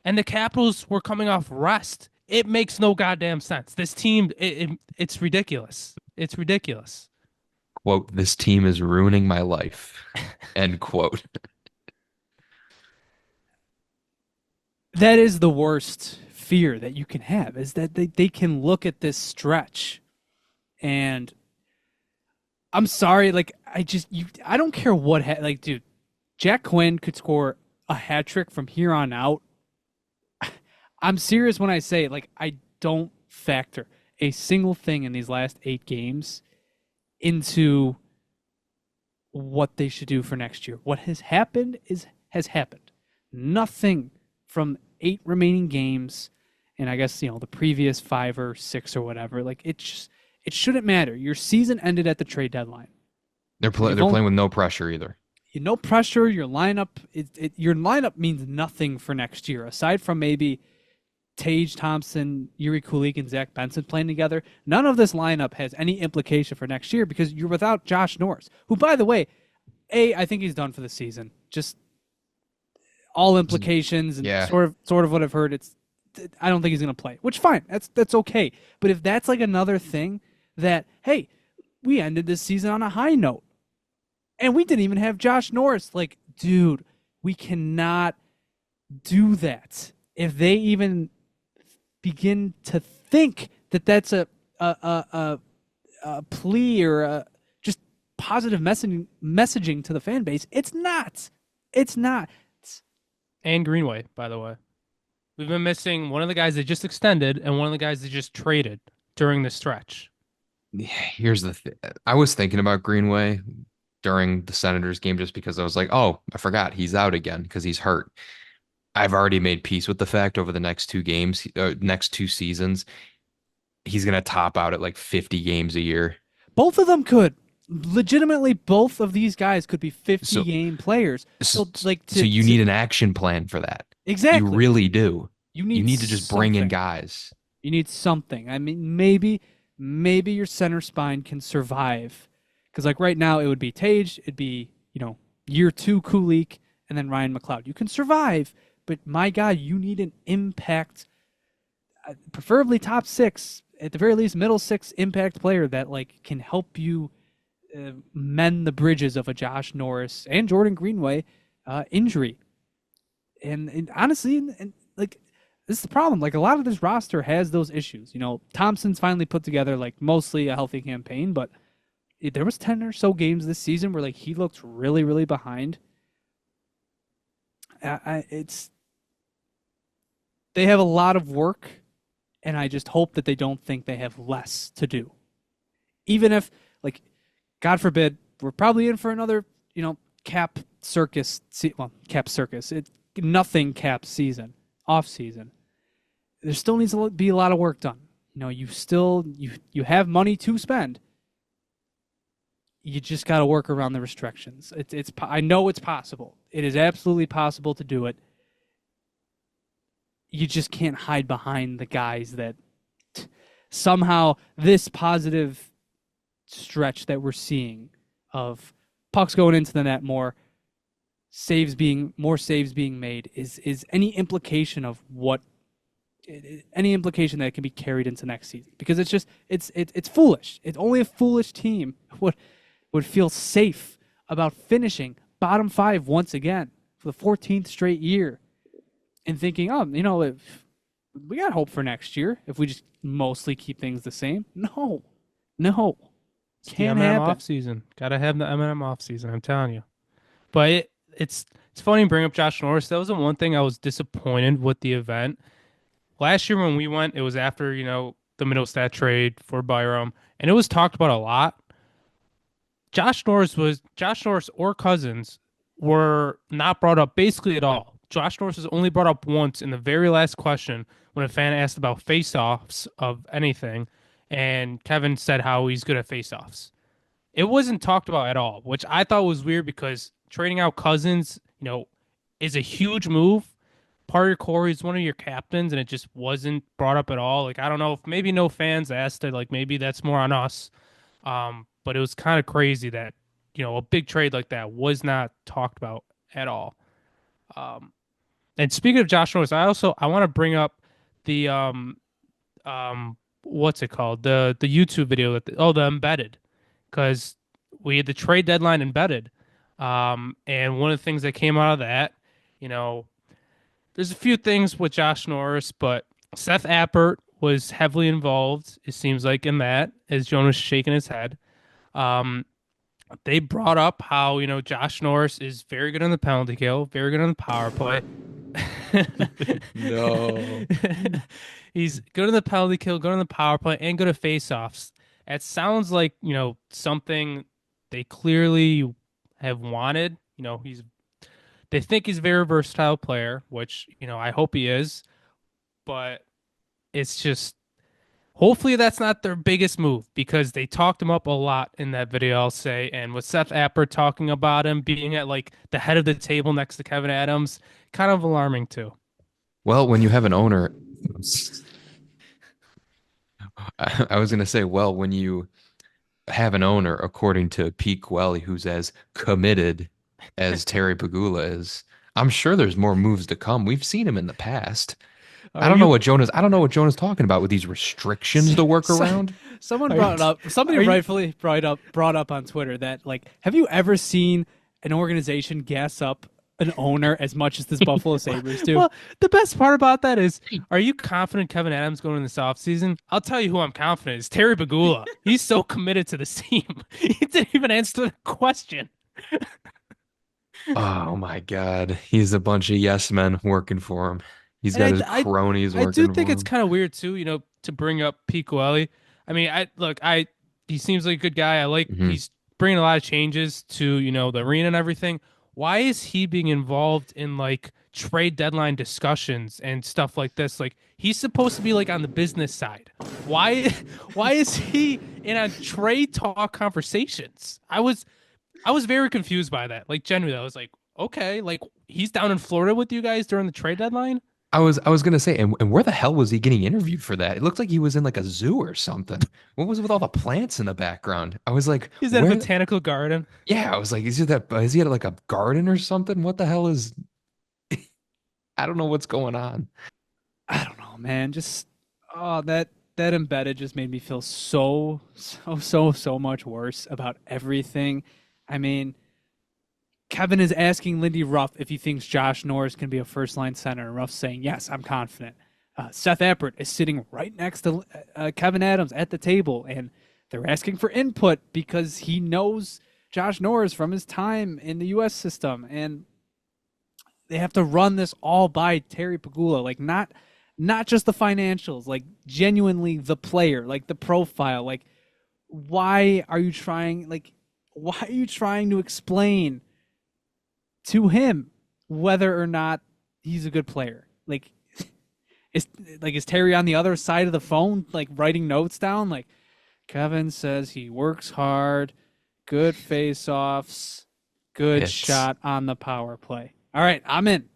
and the Capitals were coming off rest. It makes no goddamn sense. This team, it's ridiculous. It's ridiculous. Quote, "This team is ruining my life." End quote. That is the worst fear that you can have, is that they can look at this stretch and I'm sorry, like I don't care what like, dude, Jack Quinn could score a hat trick from here on out. I'm serious when I say, like, I don't factor a single thing in these last 8 games into what they should do for next year. What has happened has happened. Nothing from 8 remaining games, and I guess, the previous 5 or 6 or whatever. Like, it shouldn't matter. Your season ended at the trade deadline. They're playing with no pressure either. No pressure. Your lineup means nothing for next year, aside from maybe Tage Thompson, Yuri Kulik, and Zach Benson playing together. None of this lineup has any implication for next year because you're without Josh Norris, who, by the way, I think he's done for the season. Just all implications and sort of what I've heard. I don't think he's going to play, which fine. That's okay. But if that's like another thing that, hey, we ended this season on a high note and we didn't even have Josh Norris. Like, dude, we cannot do that. If they even begin to think that that's a plea or just positive messaging to the fan base, it's not. It's not. And Greenway, by the way. We've been missing one of the guys they just extended and one of the guys they just traded during the stretch. Here's the thing. I was thinking about Greenway during the Senators game just because I was like, oh, I forgot he's out again because he's hurt. I've already made peace with the fact over the next 2 games, next 2 seasons, he's going to top out at like 50 games a year. Both of them could. Legitimately, both of these guys could be 50-game players. So you need an action plan for that. Exactly. You really do. You need to just bring in guys. You need something. I mean, maybe your center spine can survive. Because like right now, it would be Tage, it'd be, year 2 Kulik, and then Ryan McLeod. You can survive, but my God, you need an impact, preferably top 6, at the very least middle 6 impact player that like can help you mend the bridges of a Josh Norris and Jordan Greenway injury. And honestly, like, this is the problem. Like, a lot of this roster has those issues. Thompson's finally put together like mostly a healthy campaign, but there was 10 or so games this season where like he looked really, really behind. They have a lot of work, and I just hope that they don't think they have less to do. Even if, like, God forbid, we're probably in for another, cap circus. Cap circus. Nothing cap season, off season. There still needs to be a lot of work done. You have money to spend. You just got to work around the restrictions. I know it's possible. It is absolutely possible to do it. You just can't hide behind the guys that somehow this positive stretch that we're seeing of pucks going into the net more, saves being made is any implication of any implication that it can be carried into next season, because it's foolish. It's only a foolish team would feel safe about finishing bottom 5 once again for the 14th straight year and thinking, we got hope for next year if we just mostly keep things the same. No, It's the can't Eminem happen. off season. Gotta have the Eminem off season. I'm telling you. But it's funny to bring up Josh Norris. That was the one thing I was disappointed with the event. Last year when we went, it was after, the Middlestat trade for Byram, and it was talked about a lot. Josh Norris or Cousins were not brought up basically at all. Josh Norris was only brought up once in the very last question when a fan asked about face-offs of anything, and Kevin said how he's good at face-offs. It wasn't talked about at all, which I thought was weird because trading out Cousins, is a huge move. Part of your core, he's one of your captains, and it just wasn't brought up at all. Like, I don't know if maybe no fans asked it, like maybe that's more on us. But it was kind of crazy that, a big trade like that was not talked about at all. And speaking of Josh Norris, I want to bring up the what's it called? The YouTube video the embedded, because we had the trade deadline embedded. And one of the things that came out of that, there's a few things with Josh Norris, but Seth Appert was heavily involved, it seems like, in that, as Jonas shaking his head. They brought up how, Josh Norris is very good on the penalty kill, very good on the power play. No. He's good on the penalty kill, good on the power play, and good at faceoffs. It sounds like, something they clearly have wanted. They think he's a very versatile player, which, I hope he is. But it's just, hopefully that's not their biggest move, because they talked him up a lot in that video, I'll say. And with Seth Appert talking about him being at like the head of the table next to Kevin Adams, kind of alarming too. Well, when you have an owner, I was going to say, well, when you have an owner, according to Pete Quelly, who's as committed as Terry Pagula is, I'm sure there's more moves to come. We've seen him in the past. I don't know what Jonah's talking about with these restrictions to work around. Someone brought it up. Somebody rightfully brought up on Twitter that, like, have you ever seen an organization gas up an owner as much as this Buffalo Sabres do? Well, the best part about that is, are you confident Kevin Adams going in this offseason? I'll tell you who I'm confident is Terry Pagula. He's so committed to this team. He didn't even answer the question. Oh my God. He's a bunch of yes men working for him. He's got his cronies working for him. I do think it's kind of weird too, to bring up Pete Quelly. I mean, he seems like a good guy. I like he's bringing a lot of changes to, the arena and everything. Why is he being involved in like trade deadline discussions and stuff like this? Like, he's supposed to be like on the business side. Why is he in a trade talk conversations? I was very confused by that. Like, genuinely, I was like, okay, like, he's down in Florida with you guys during the trade deadline. I was gonna say, and where the hell was he getting interviewed for that? It looked like he was in like a zoo or something. What was with all the plants in the background? I was like, he's at a botanical garden. Yeah, I was like, is he at like a garden or something? What the hell is? I don't know what's going on. I don't know, man. Just that embedded just made me feel so much worse about everything. I mean, Kevin is asking Lindy Ruff if he thinks Josh Norris can be a first-line center, and Ruff's saying, yes, I'm confident. Seth Appert is sitting right next to Kevin Adams at the table, and they're asking for input because he knows Josh Norris from his time in the U.S. system, and they have to run this all by Terry Pagula, like not just the financials, like genuinely the player, like the profile. Like, why are you trying to explain to him whether or not he's a good player? Like, is Terry on the other side of the phone, like writing notes down? Like, Kevin says he works hard, good face-offs, good Hits. Shot on the power play. All right, I'm in.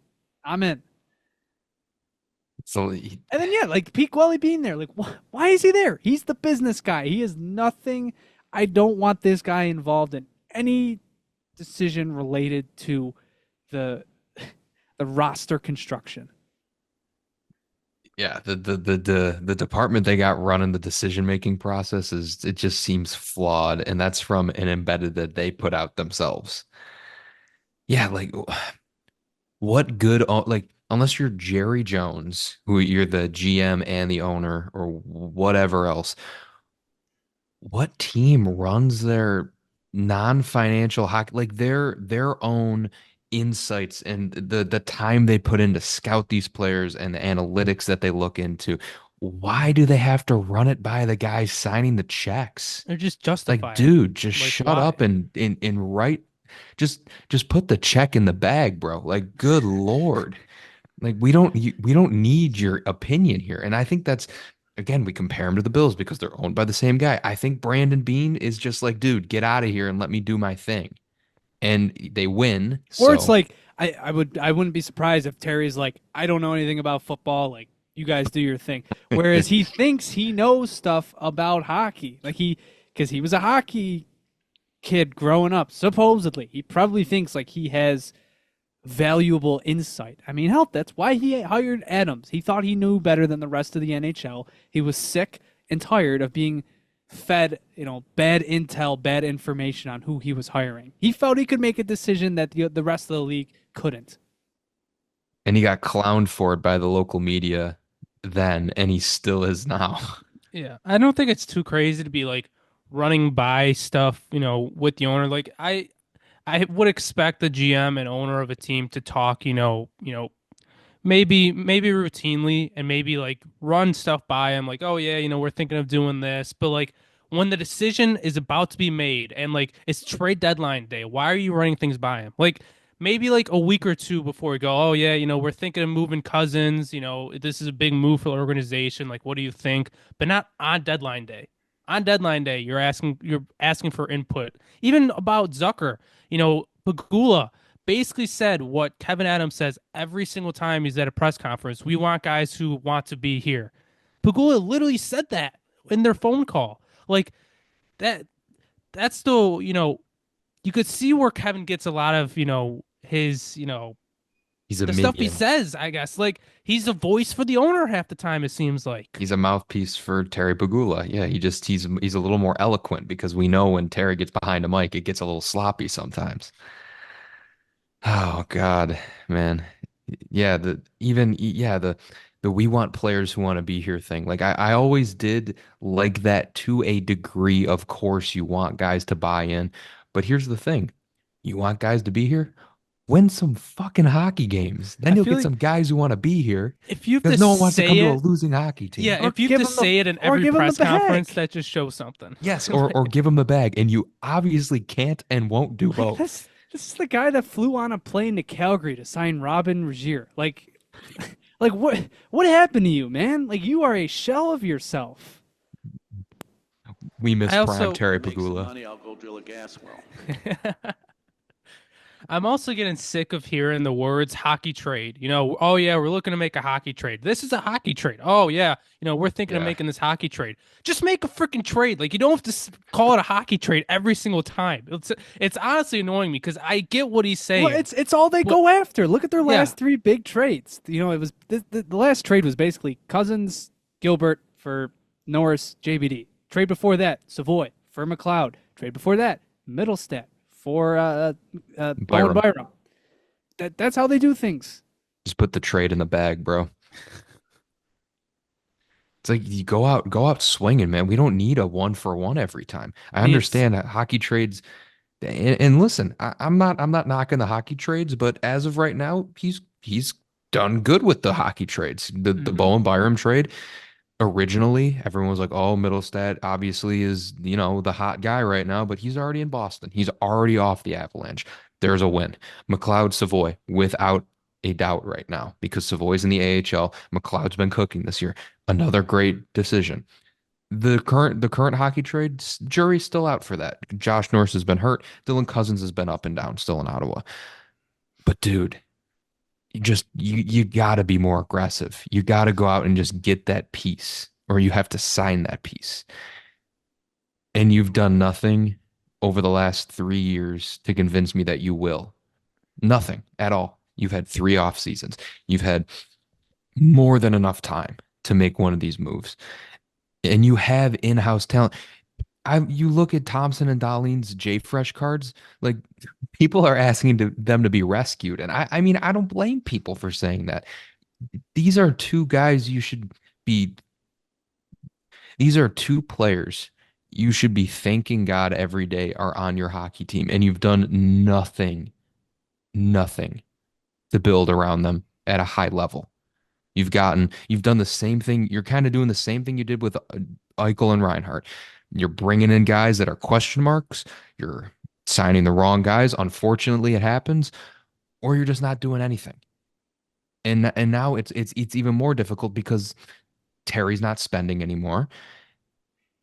So, And then, yeah, like Pete Quelly being there. Like, why is he there? He's the business guy. He is nothing. I don't want this guy involved in any decision related to the roster construction. yeah, the department they got running the decision-making process it just seems flawed, and that's from an embedded that they put out themselves. Yeah, like what good, like, unless you're Jerry Jones, who you're the GM and the owner or whatever else, what team runs their non-financial hockey, like their own insights and the time they put in to scout these players and the analytics that they look into? Why do they have to run it by the guy signing the checks? Or just Like, justify it. dude, just Like, shut why? up and write. Just put the check in the bag, bro. Like, good Lord. Like we don't need your opinion here. And I think that's again, we compare him to the Bills because they're owned by the same guy. I think Brandon Bean is just like, dude, get out of here and let me do my thing. And they win. Or it's So like I wouldn't be surprised if Terry's like, I don't know anything about football, like you guys do your thing. Whereas he thinks he knows stuff about hockey. Like because he was a hockey kid growing up, supposedly. He probably thinks like he has valuable insight. I mean, hell, that's why he hired Adams. He thought he knew better than the rest of the NHL. He was sick and tired of being fed, bad intel, bad information on who he was hiring. He felt he could make a decision that the rest of the league couldn't. and he got clowned for it by the local media then, and he still is now. Yeah, I don't think it's too crazy to be like running by stuff, with the owner. Like I would expect the GM and owner of a team to talk, maybe routinely and maybe like run stuff by him, like, oh yeah, we're thinking of doing this, but like when the decision is about to be made and like it's trade deadline day, why are you running things by him? Like maybe like a week or two before we go, oh yeah, we're thinking of moving Cousins, this is a big move for the organization. Like, what do you think? But not on deadline day. On deadline day, you're asking for input, even about Zucker. Pagula basically said what Kevin Adams says every single time he's at a press conference. We want guys who want to be here. Pagula literally said that in their phone call. Like that that's still, you could see where Kevin gets a lot of, his, He's a the stuff he minion. says, I guess. Like he's a voice for the owner half the time, it seems like. He's a mouthpiece for Terry Pagula. Yeah, he's a little more eloquent because we know when Terry gets behind a mic, it gets a little sloppy sometimes. Oh God, man. Yeah, the we want players who want to be here thing. Like I always did like that to a degree. Of course, you want guys to buy in, but here's the thing. You want guys to be here? Win some fucking hockey games. I Then you'll feel get like some guys who want to be here if you have to because no one wants to come say to a it, losing hockey team. yeah, Or if you have give to him the say it in or every give him the press conference, bag. that just shows something. Yes, or give them the bag, and you obviously can't and won't do Like both. this is the guy that flew on a plane to Calgary to sign Robin Regier. Like like what happened to you, man? Like you are a shell of yourself. We miss I prime also Terry Make some Pagula. money, I'll go drill a gas well. I'm also getting sick of hearing the words hockey trade. Oh yeah, we're looking to make a hockey trade. This is a hockey trade. Oh yeah, we're thinking of Yeah. making this hockey trade. Just make a freaking trade. Like you don't have to call it a hockey trade every single time. It's honestly annoying me because I get what he's saying. Well, it's all they But- go after. Look at their Yeah. last three big trades. It was the last trade was basically Cousins, Gilbert for Norris, JBD. Trade before that, Savoy for McLeod. Trade before that, Middlestat for Bowen Byram. Byram. That's how they do things. Just put the trade in the bag, bro. It's like you go out swinging, man. We don't need a 1-for-1 every time. I mean, understand that hockey trades, and listen, I'm not knocking the hockey trades, but as of right now, he's done good with the hockey trades. The Mhm. Bowen Byram trade. Originally, everyone was like, "Oh, Middlestat obviously is, the hot guy right now, but he's already in Boston. He's already off the Avalanche. There's a win." McLeod Savoy, without a doubt right now, because Savoy's in the AHL. McLeod's been cooking this year. Another great decision. The current hockey trade, jury's still out for that. Josh Norris has been hurt. Dylan Cousins has been up and down, still in Ottawa. But dude, you got to be more aggressive. You got to go out and just get that piece, or you have to sign that piece. And you've done nothing over the last 3 years to convince me that you will. Nothing at all. You've had 3 off seasons. You've had more than enough time to make one of these moves. And you have in-house talent. You look at Thompson and Dahlin's J Fresh cards, like people are asking them to be rescued. And I mean, I don't blame people for saying that. These are two guys you should be, these are two players you should be thanking God every day are on your hockey team. And you've done nothing to build around them at a high level. You've done the same thing. You're kind of doing the same thing you did with Eichel and Reinhardt. You're bringing in guys that are question marks. You're signing the wrong guys. Unfortunately, it happens, or you're just not doing anything. And now it's even more difficult because Terry's not spending anymore,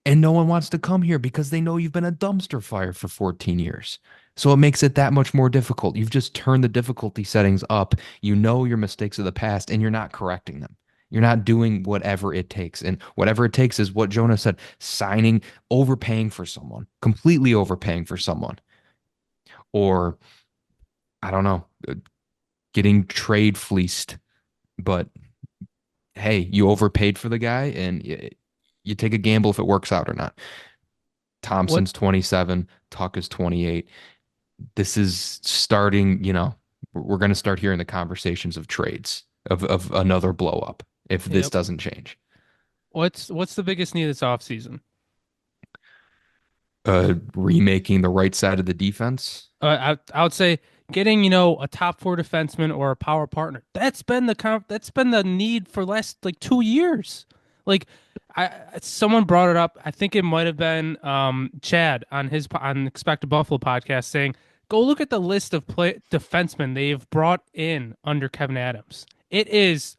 and no one wants to come here because they know you've been a dumpster fire for 14 years. So it makes it that much more difficult. You've just turned the difficulty settings up. You know your mistakes of the past, and you're not correcting them. You're not doing whatever it takes. And whatever it takes is what Jonah said, signing, overpaying for someone, completely overpaying for someone. Or, I don't know, getting trade fleeced. But hey, you overpaid for the guy, and you take a gamble if it works out or not. Thompson's 27, Tuck is 28. This is starting, we're going to start hearing the conversations of trades, of another blow up if this doesn't change. What's the biggest need this offseason? Remaking the right side of the defense. I would say getting a top 4 defenseman or a power partner. That's been the need for last 2 years. Someone brought it up. I think it might have been Chad on Expected Buffalo podcast saying, "Go look at the list of defensemen they've brought in under Kevin Adams. It is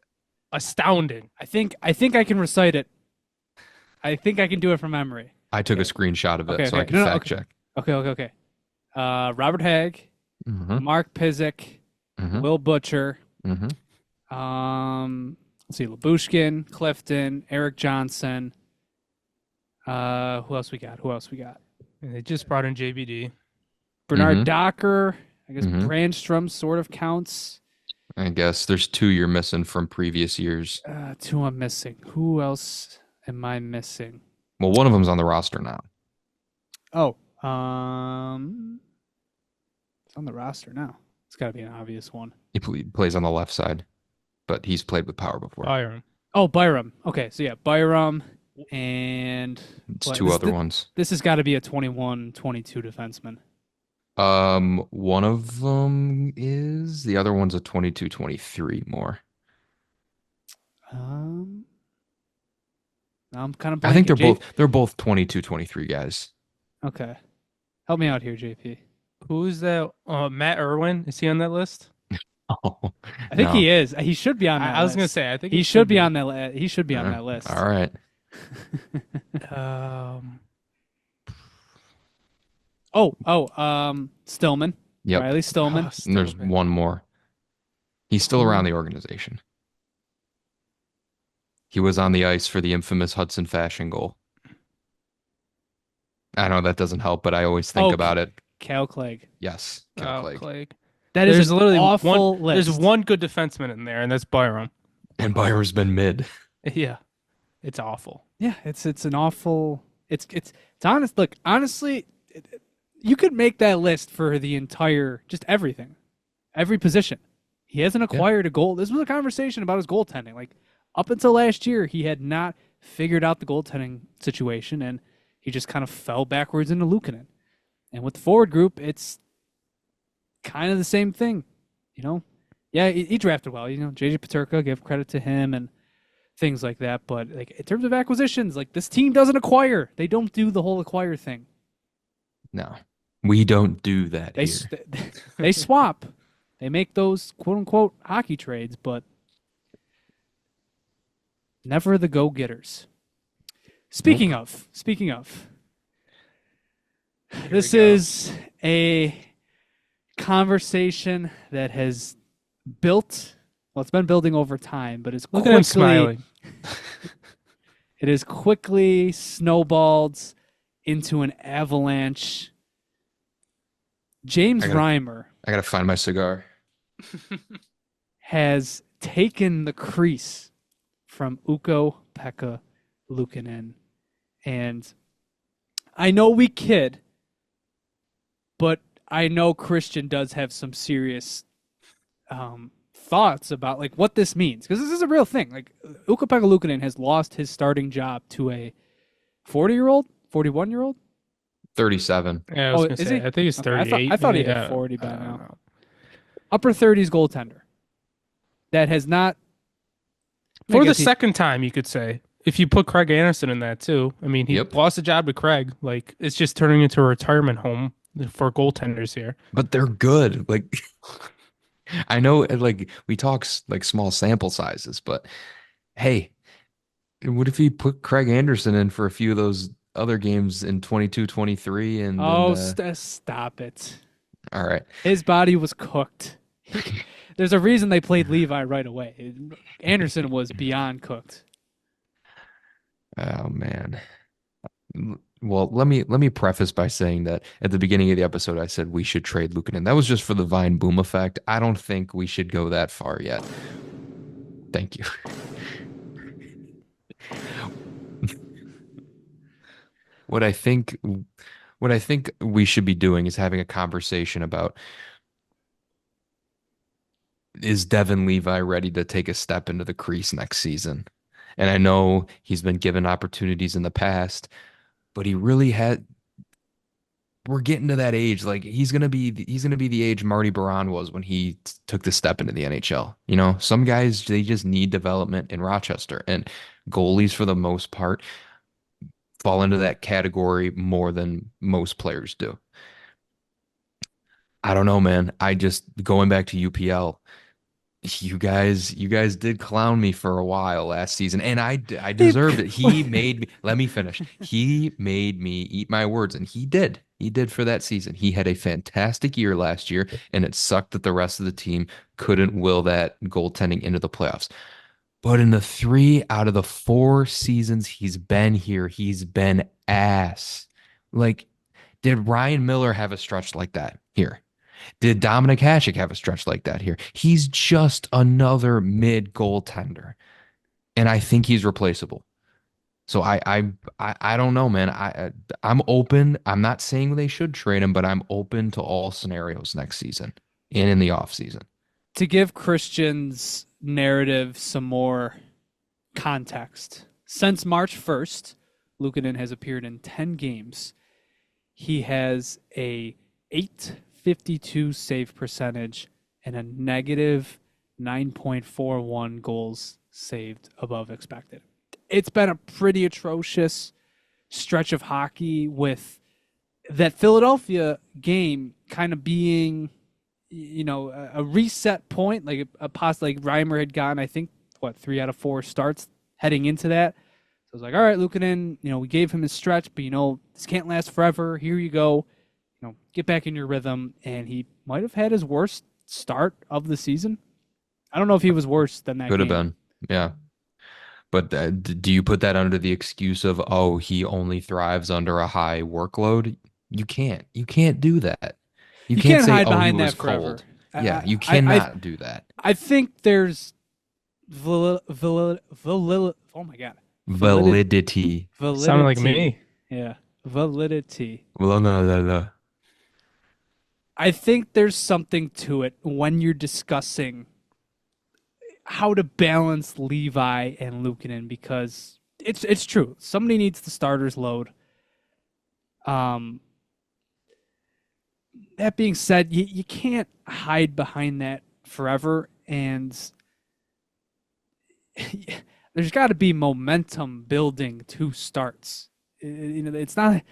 astounding." I think I can recite it. I think I can do it from memory. I took a screenshot of it so I could fact check. Okay. Robert Hagg, Mark Pizik, Will Butcher, let's see, Labushkin, Clifton, Eric Johnson. Who else we got? And they just brought in JBD. Bernard Docker. I guess Brandstrom sort of counts. I guess there's 2 you're missing from previous years. 2 I'm missing. Who else am I missing? Well, one of them's on the roster now. Oh, it's on the roster now. It's got to be an obvious one. He plays on the left side, but he's played with power before. Byram. Oh, Byram. Okay, so yeah, Byram and... It's 2 other ones. This has got to be a 21, 22 defenseman. One of them is. The other one's a 22, 23 more. I'm kind of blanking. I think they're both 22, 23 guys. Okay. Help me out here, JP. Who's that? Matt Irwin? Is he on that list? Oh, I think he is. He should be on that list. I was going to say, I think he should be on that. He should be on that list. All right. Stillman. Yep. Riley Stillman. And there's one more. He's still around the organization. He was on the ice for the infamous Hudson Fashion goal. I know that doesn't help, but I always think about it. Cal Clegg. Yes, Cal Clegg. That is literally awful list. There's one good defenseman in there, and that's Byram. And Byram's been mid. Yeah, it's awful. Yeah, it's an awful. It's honest. Look, honestly, you could make that list for the entire, just everything, every position. He hasn't acquired a goal. This was a conversation about his goaltending. Up until last year, he had not figured out the goaltending situation, and he just kind of fell backwards into Luukkonen. And with the forward group, it's kind of the same thing. Yeah, he drafted well. JJ Peterka, give credit to him and things like that. But in terms of acquisitions, this team doesn't acquire. They don't do the whole acquire thing. No, we don't do that here. They swap. They make those quote-unquote hockey trades, but never the go-getters. Speaking of, this is a conversation that has built, it's been building over time, but Look at him smiling. It has quickly snowballed into an avalanche. James Reimer. I gotta find my cigar. Has taken the crease from Ukko-Pekka Luukkonen, and I know we kid, but I know Christian does have some serious thoughts about like what this means, because this is a real thing. Like Ukko-Pekka Luukkonen has lost his starting job to a 40-year-old, 41-year-old. 37. Yeah, I was Oh, gonna is say. he? I think he's Okay, 38. I thought he maybe. had 40 by I don't now. know. Upper 30s goaltender that has not. I For the guess he- second time, you could say, if you put Craig Anderson in that too. I mean, he Yep. lost a job to Craig. Like, it's just turning into a retirement home for goaltenders here. But they're good. Like I know like we talk like small sample sizes, but hey, what if you put Craig Anderson in for a few of those other games in 22, 23 and Oh, then stop it! all right. His body was cooked. There's a reason they played Levi right away. Anderson was beyond cooked. Oh man. Well, let me preface by saying that at the beginning of the episode I said we should trade Luukkonen. That was just for the Vine boom effect. I don't think we should go that far yet. Thank you. What I think what I think we should be doing is having a conversation about, is Devin Levi ready to take a step into the crease next season? And I know he's been given opportunities in the past, but he really had. We're getting to that age. Like he's gonna be the age Marty Baron was when he took the step into the NHL. You know, some guys they just need development in Rochester, and goalies for the most part fall into that category more than most players do. I don't know, man. I just going back to UPL. You guys did clown me for a while last season, and I deserved it. He made me, let me finish. He made me eat my words, and he did for that season. He had a fantastic year last year, and it sucked that the rest of the team couldn't will that goaltending into the playoffs. But in the 3 out of the 4 seasons he's been here, he's been ass. Like, did Ryan Miller have a stretch like that here? Did Dominic Hasek have a stretch like that here? He's just another mid goaltender, and I think he's replaceable. So I don't know, man. I'm open. I'm not saying they should trade him, but I'm open to all scenarios next season and in the off season. To give Christian's narrative some more context, since March 1st, Luukkonen has appeared in 10 games. He has a 852 save percentage and a negative 9.41 goals saved above expected. It's been a pretty atrocious stretch of hockey, with that Philadelphia game kind of being, a reset point, like like Reimer had gotten, I think, 3 out of 4 starts heading into that. So I was like, all right, Luukkonen, we gave him his stretch, but this can't last forever. Here you go. Get back in your rhythm. And he might have had his worst start of the season. I don't know if he was worse than that Could have game. been, yeah. But do you put that under the excuse of, oh, he only thrives under a high workload? You can't. You can't do that. You You can't can't say, hide oh, he behind was that forever. cold. Yeah, I- you I- cannot do that. I think there's oh my God. Validity. Sounded like me. Yeah. Validity. Well, no. I think there's something to it when you're discussing how to balance Levi and Luukkonen, because it's true. Somebody needs the starter's load. That being said, you can't hide behind that forever, and there's got to be momentum building to starts. It's not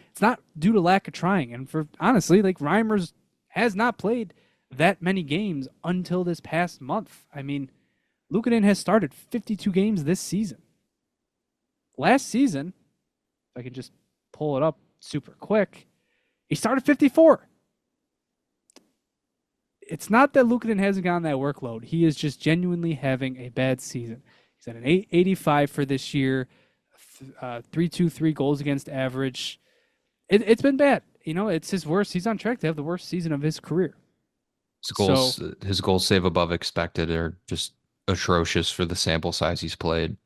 due to lack of trying, and for honestly, like Reimers has not played that many games until this past month. I mean, Luukkonen has started 52 games this season. Last season, if I can just pull it up super quick, he started 54. It's not that Luukkonen hasn't gotten that workload. He is just genuinely having a bad season. He's at an 885 for this year, 323 goals against average. It's been bad. It's his worst. He's on track to have the worst season of his career. His goals save above expected are just atrocious for the sample size he's played.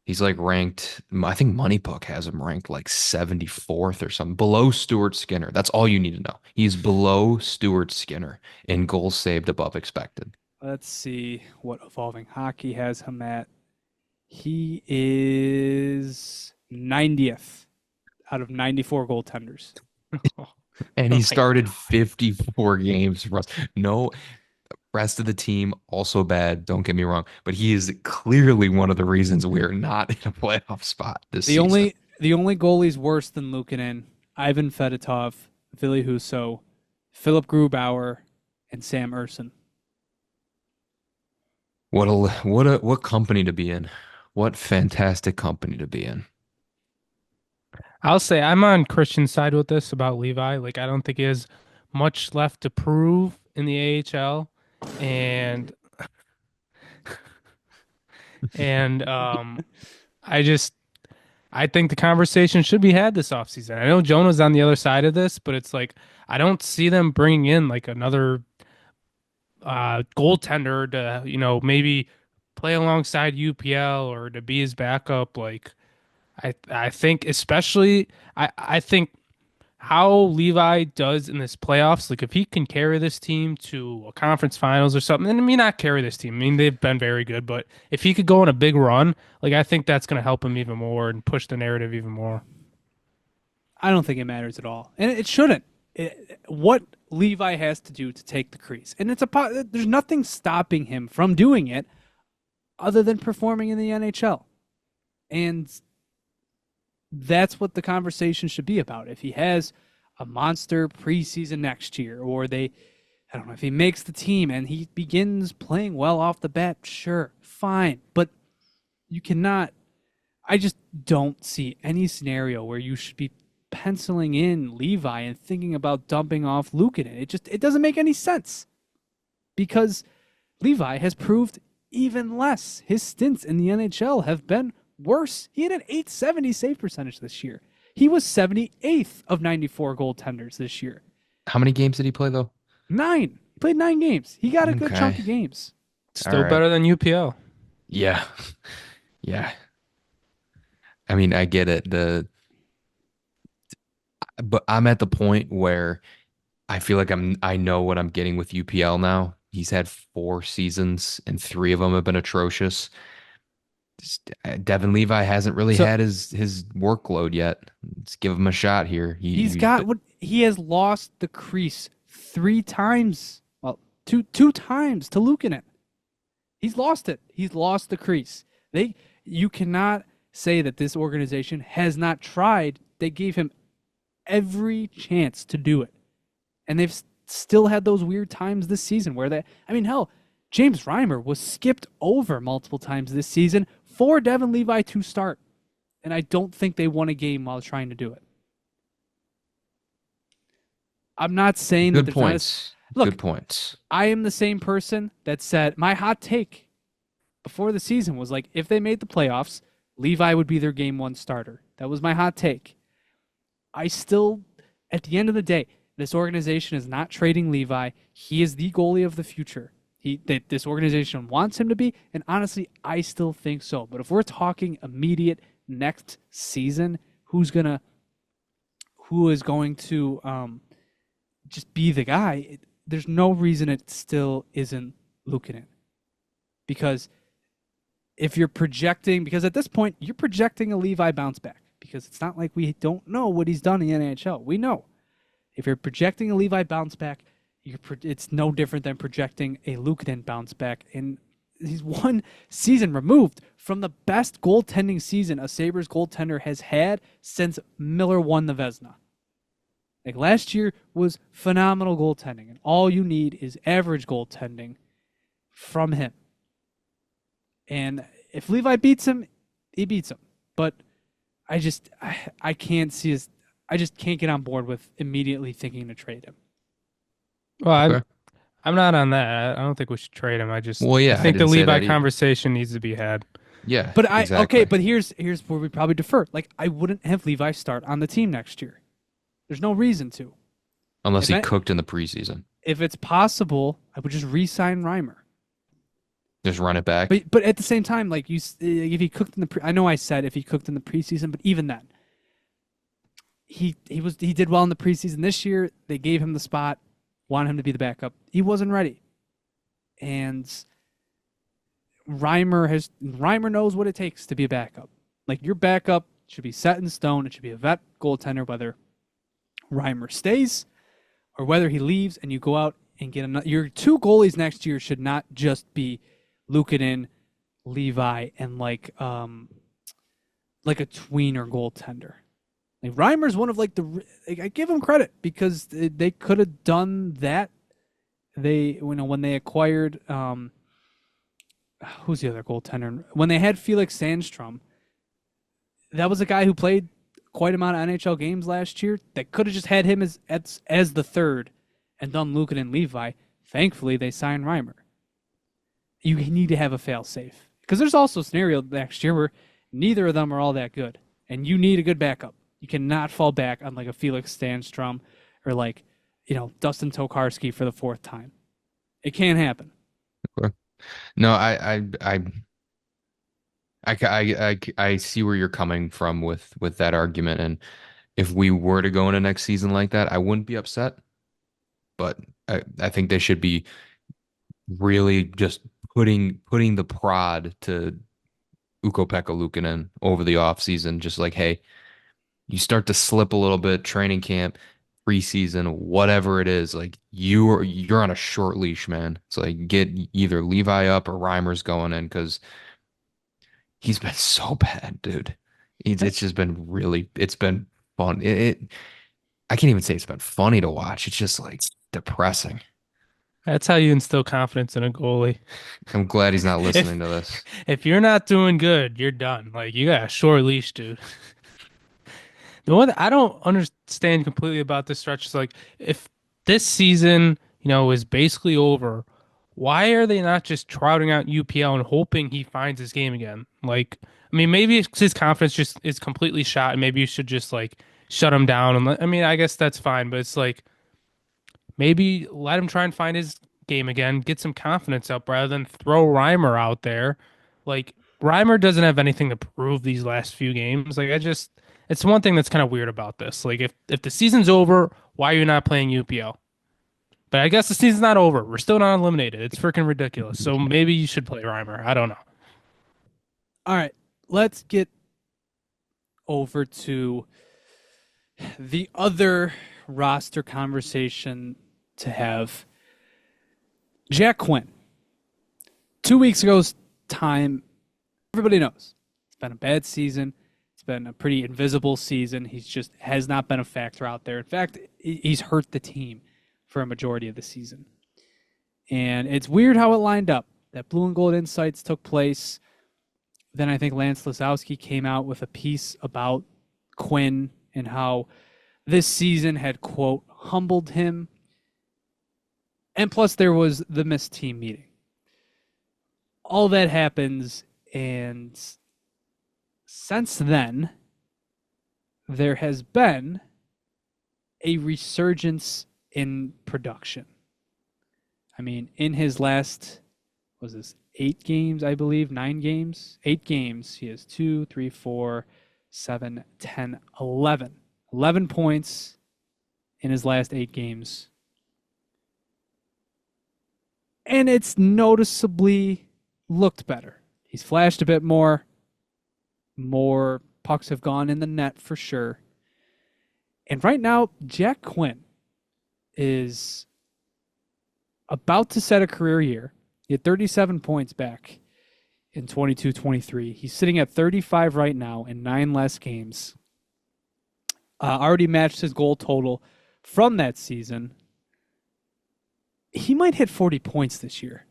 He's like ranked, I think MoneyBook has him ranked like 74th or something, below Stuart Skinner. That's all you need to know. He's below Stuart Skinner in goals saved above expected. Let's see what Evolving Hockey has him at. He is 90th out of 94 goaltenders. And he my started 54 games for us. No, rest of the team also bad. Don't get me wrong, but he is clearly one of the reasons we're not in a playoff spot this The season. only goalies worse than Luukkonen, Ivan Fedotov, Ville Husso, Philip Grubauer, and Sam Urson. What company to be in? What fantastic company to be in. I'll say I'm on Christian's side with this about Levi. Like, I don't think he has much left to prove in the AHL, and I think the conversation should be had this offseason. I know Jonah's on the other side of this, but it's like I don't see them bringing in like another goaltender to, maybe play alongside UPL or to be his backup. Like, I think especially I think how Levi does in this playoffs, like if he can carry this team to a conference finals or something, and I mean not carry this team. I mean they've been very good, but if he could go on a big run, like I think that's going to help him even more and push the narrative even more. I don't think it matters at all, and it shouldn't. What Levi has to do to take the crease, and there's nothing stopping him from doing it, other than performing in the NHL, and that's what the conversation should be about. If he has a monster preseason next year, or I don't know, if he makes the team and he begins playing well off the bat, sure, fine. But I just don't see any scenario where you should be penciling in Levi and thinking about dumping off Luukkonen. It doesn't make any sense, because Levi has proved even less. His stints in the NHL have been worse. He had an .870 save percentage this year. He was 78th of 94 goaltenders this year. How many games did he play though? 9. He played 9 games. He got a good Okay. chunk of games. Still right. better than UPL. Yeah. Yeah. I mean, I get it. But I'm at the point where I feel like I know what I'm getting with UPL now. He's had 4 seasons and 3 of them have been atrocious. Devin Levi hasn't really had his workload yet. Let's give him a shot here. He has lost the crease 3 times. Well, two times to Luukkonen. He's lost it. He's lost the crease. You cannot say that this organization has not tried. They gave him every chance to do it, and they've still had those weird times this season where hell, James Reimer was skipped over multiple times this season for Devin Levi to start, and I don't think they won a game while trying to do it. I'm not saying Good that points. Look, Good points. I am the same person that said my hot take before the season was like, if they made the playoffs, Levi would be their game 1 starter. That was my hot take. I still, at the end of the day, this organization is not trading Levi. He is the goalie of the future. This organization wants him to be, and honestly, I still think so. But if we're talking immediate next season, who is going to just be the guy? There's no reason it still isn't Luukkonen. Because if you're projecting, because at this point, you're projecting a Levi bounce back. Because it's not like we don't know what he's done in the NHL. We know. If you're projecting a Levi bounce back, it's no different than projecting a Luukkonen bounce back. And he's 1 season removed from the best goaltending season a Sabres goaltender has had since Miller won the Vezina. Like, last year was phenomenal goaltending, and all you need is average goaltending from him. And if Levi beats him, he beats him. But I can't see I just can't get on board with immediately thinking to trade him. Well, I'm not on that. I don't think we should trade him. I think the didn't say Levi that either. conversation needs to be had. Yeah. But exactly. but here's where we probably defer. Like, I wouldn't have Levi start on the team next year. There's no reason to. Unless he cooked in the preseason. If it's possible, I would just re-sign Reimer. Just run it back. But at the same time, like if he cooked in I know I said if he cooked in the preseason, but even then, he did well in the preseason. This year, they gave him the spot, wanted him to be the backup. He wasn't ready, and Reimer knows what it takes to be a backup. Like your backup should be set in stone. It should be a vet goaltender, whether Reimer stays or whether he leaves, and you go out and get another. Your two goalies next year should not just be Luukkonen, Levi, and like a tweener goaltender. Like Reimer's one of like I give him credit because they could have done that. When they acquired who's the other goaltender? When they had Felix Sandstrom, that was a guy who played quite amount of NHL games last year. They could have just had him as the third and done Luukkonen and Levi. Thankfully, they signed Reimer. You need to have a fail-safe. Because there's also a scenario next year where neither of them are all that good. And you need a good backup. You cannot fall back on like a Felix Sandstrom or like, Dustin Tokarski for the fourth time. It can't happen. Okay. No, I see where you're coming from with that argument. And if we were to go into next season like that, I wouldn't be upset. But I think they should be really just putting the prod to Ukko-Pekka Luukkonen over the offseason. Just like, hey, you start to slip a little bit, training camp, preseason, whatever it is, like you're on a short leash, man. It's like get either Levi up or Reimer's going in because he's been so bad, dude. It's just been it's been fun. I can't even say it's been funny to watch. It's just like depressing. That's how you instill confidence in a goalie. I'm glad he's not listening to this. If you're not doing good, you're done. Like you got a short leash, dude. The one that I don't understand completely about this stretch is like if this season, is basically over, why are they not just trotting out UPL and hoping he finds his game again? Like, I mean, maybe his confidence just is completely shot, and maybe you should just like shut him down. And I mean, I guess that's fine, but it's like maybe let him try and find his game again, get some confidence up rather than throw Reimer out there. Like Reimer doesn't have anything to prove these last few games. Like it's one thing that's kind of weird about this. Like if the season's over, why are you not playing UPL? But I guess the season's not over. We're still not eliminated. It's freaking ridiculous. So maybe you should play Reimer. I don't know. All right, let's get over to the other roster conversation to have. Jack Quinn. 2 weeks ago's time, everybody knows. It's been a bad season. It's been a pretty invisible season. He's just has not been a factor out there. In fact, he's hurt the team for a majority of the season. And it's weird how it lined up. That Blue and Gold Insights took place. Then I think Lance Lasowski came out with a piece about Quinn and how this season had, quote, humbled him. And plus there was the missed team meeting. All that happens, and since then, there has been a resurgence in production. I mean, in his last, 8 games, I believe, 9 games? 8 games. He has 2, 3, 4, 7, 10, 11. 11 points in his last 8 games. And it's noticeably looked better. He's flashed a bit more. More pucks have gone in the net for sure. And right now, Jack Quinn is about to set a career year. He had 37 points back in 22-23. He's sitting at 35 right now in 9 less games. Already matched his goal total from that season. He might hit 40 points this year,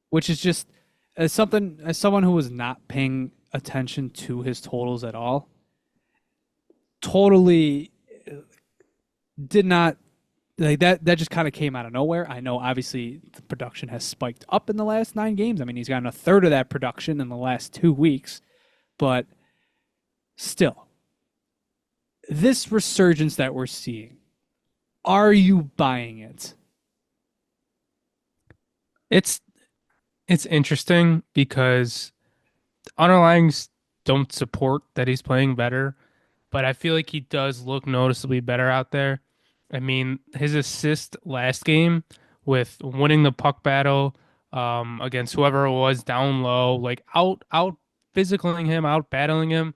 which is just as someone who was not paying attention to his totals at all, totally did not like that. That just kind of came out of nowhere. I know obviously the production has spiked up in the last 9 games. I mean, he's gotten a third of that production in the last 2 weeks, but still, this resurgence that we're seeing, are you buying it? It's interesting because underlyings don't support that he's playing better, but I feel like he does look noticeably better out there. I mean, his assist last game with winning the puck battle against whoever it was down low, like out physicaling him, out battling him,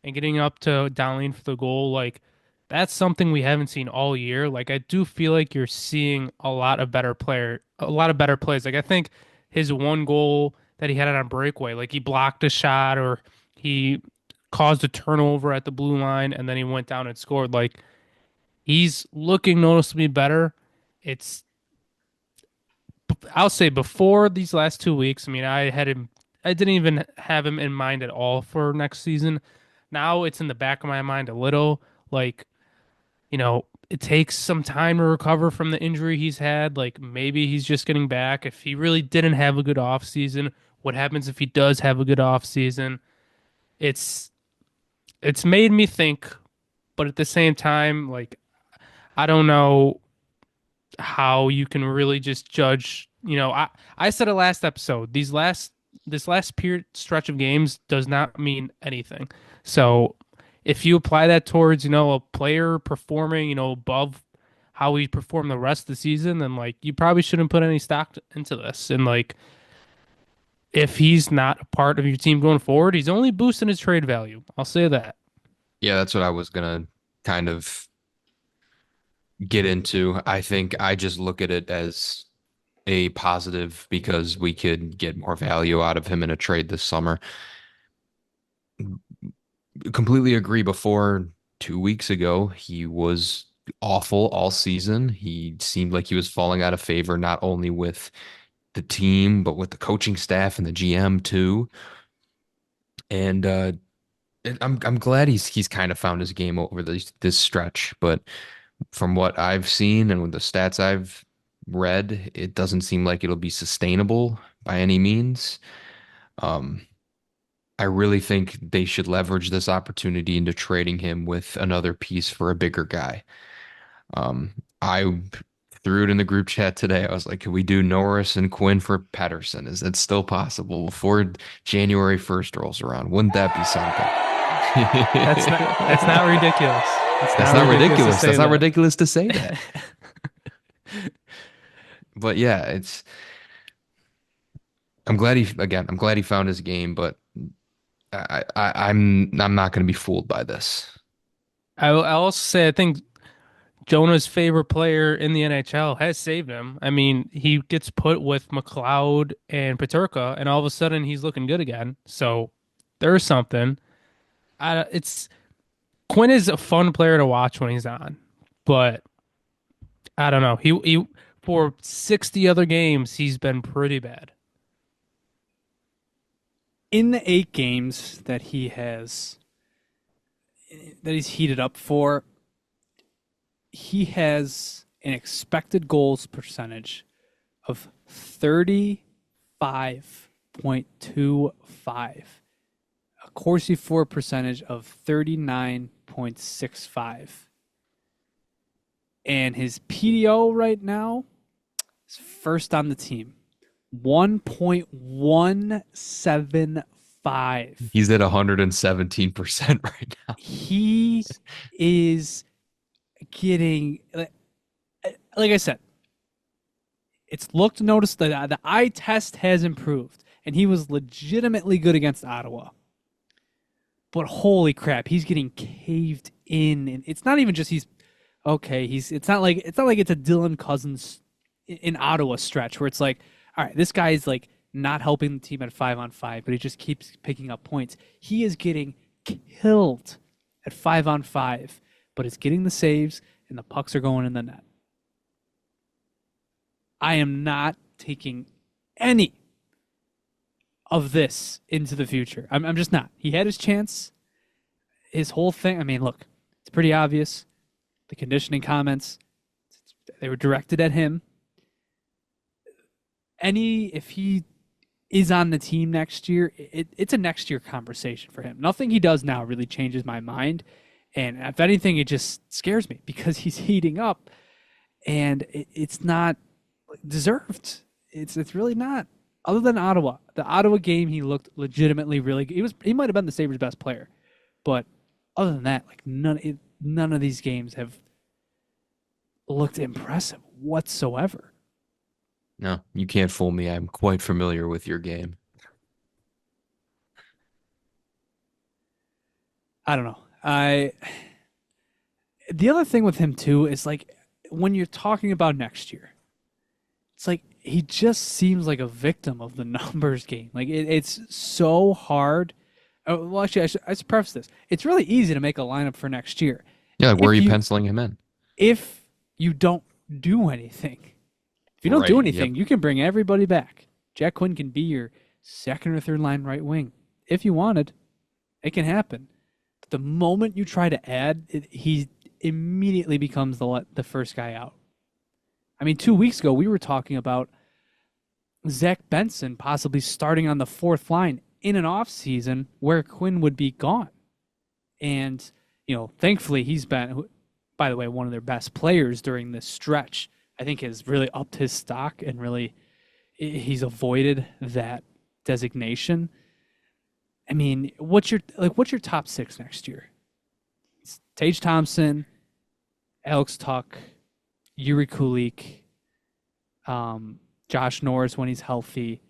and getting up to down lane for the goal, like that's something we haven't seen all year. Like I do feel like you're seeing a lot of better plays. Like I think his one goal that he had on breakaway, like he blocked a shot or he caused a turnover at the blue line and then he went down and scored. Like he's looking noticeably better. It's I'll say before these last 2 weeks, I mean, I didn't even have him in mind at all for next season. Now it's in the back of my mind a little. Like, it takes some time to recover from the injury he's had. Like, maybe he's just getting back. If he really didn't have a good off season, what happens if he does have a good off season? It's it's made me think, but at the same time, like, I don't know how you can really just judge. I said it last episode. This last period stretch of games does not mean anything. So if you apply that towards a player performing above how he performed the rest of the season, then like you probably shouldn't put any stock into this. And like if he's not a part of your team going forward, he's only boosting his trade value. I'll say that. Yeah, that's what I was gonna kind of get into. I think I just look at it as a positive because we could get more value out of him in a trade this summer. Completely agree. Before 2 weeks ago, he was awful all season. He seemed like he was falling out of favor, not only with the team, but with the coaching staff and the GM too. And I'm glad he's kind of found his game over this stretch. But from what I've seen and with the stats I've read, it doesn't seem like it'll be sustainable by any means. Um, I really think they should leverage this opportunity into trading him with another piece for a bigger guy. I threw it in the group chat today. I was like, could we do Norris and Quinn for Pedersen? Is that still possible before January 1st rolls around? Wouldn't that be something? That's not ridiculous. That's not ridiculous. That's not that. ridiculous to say that. But yeah, I'm glad he found his game, but I'm not going to be fooled by this. I also say I think Jonah's favorite player in the NHL has saved him. I mean, he gets put with McLeod and Peterka, and all of a sudden he's looking good again. So there's something. It's Quinn is a fun player to watch when he's on, but I don't know. He for 60 other games he's been pretty bad. In the 8 games that he's heated up for, he has an expected goals percentage of 35.25, a Corsi for percentage of 39.65, and his PDO right now is first on the team, 1.175. He's at 117% right now. He is getting, like I said, it's looked noticed that the eye test has improved, and he was legitimately good against Ottawa. But holy crap, he's getting caved in, and it's not even just it's not like it's a Dylan Cousins in Ottawa stretch where it's like, all right, this guy's like not helping the team at 5-on-5, but he just keeps picking up points. He is getting killed at 5-on-5, but it's getting the saves and the pucks are going in the net. I am not taking any of this into the future. I'm just not. He had his chance. His whole thing, I mean, look, it's pretty obvious. The conditioning comments, they were directed at him. If he is on the team next year, it's a next year conversation for him. Nothing he does now really changes my mind. And if anything, it just scares me because he's heating up and it's not deserved. It's really not. other than Ottawa, the Ottawa game, he looked legitimately really good. He might have been the Sabres' best player, but other than that, like none of these games have looked impressive whatsoever. No, you can't fool me. I'm quite familiar with your game. I don't know. The other thing with him too is like when you're talking about next year, it's like he just seems like a victim of the numbers game. Like it's so hard. Well, actually, I should preface this. It's really easy to make a lineup for next year. Yeah, where are If you you penciling him in? if you don't do anything. If you don't do Right, anything, yep. you can bring everybody back. Jack Quinn can be your second or third line right wing. If you wanted, it can happen. But the moment you try to add, he immediately becomes the first guy out. I mean, 2 weeks ago, we were talking about Zach Benson possibly starting on the fourth line in an off season where Quinn would be gone. And, thankfully he's been, by the way, one of their best players during this stretch. I think has really upped his stock and really he's avoided that designation. I mean, what's your top six next year? It's Tage Thompson, Alex Tuck, Yuri Kulik, Josh Norris when he's healthy,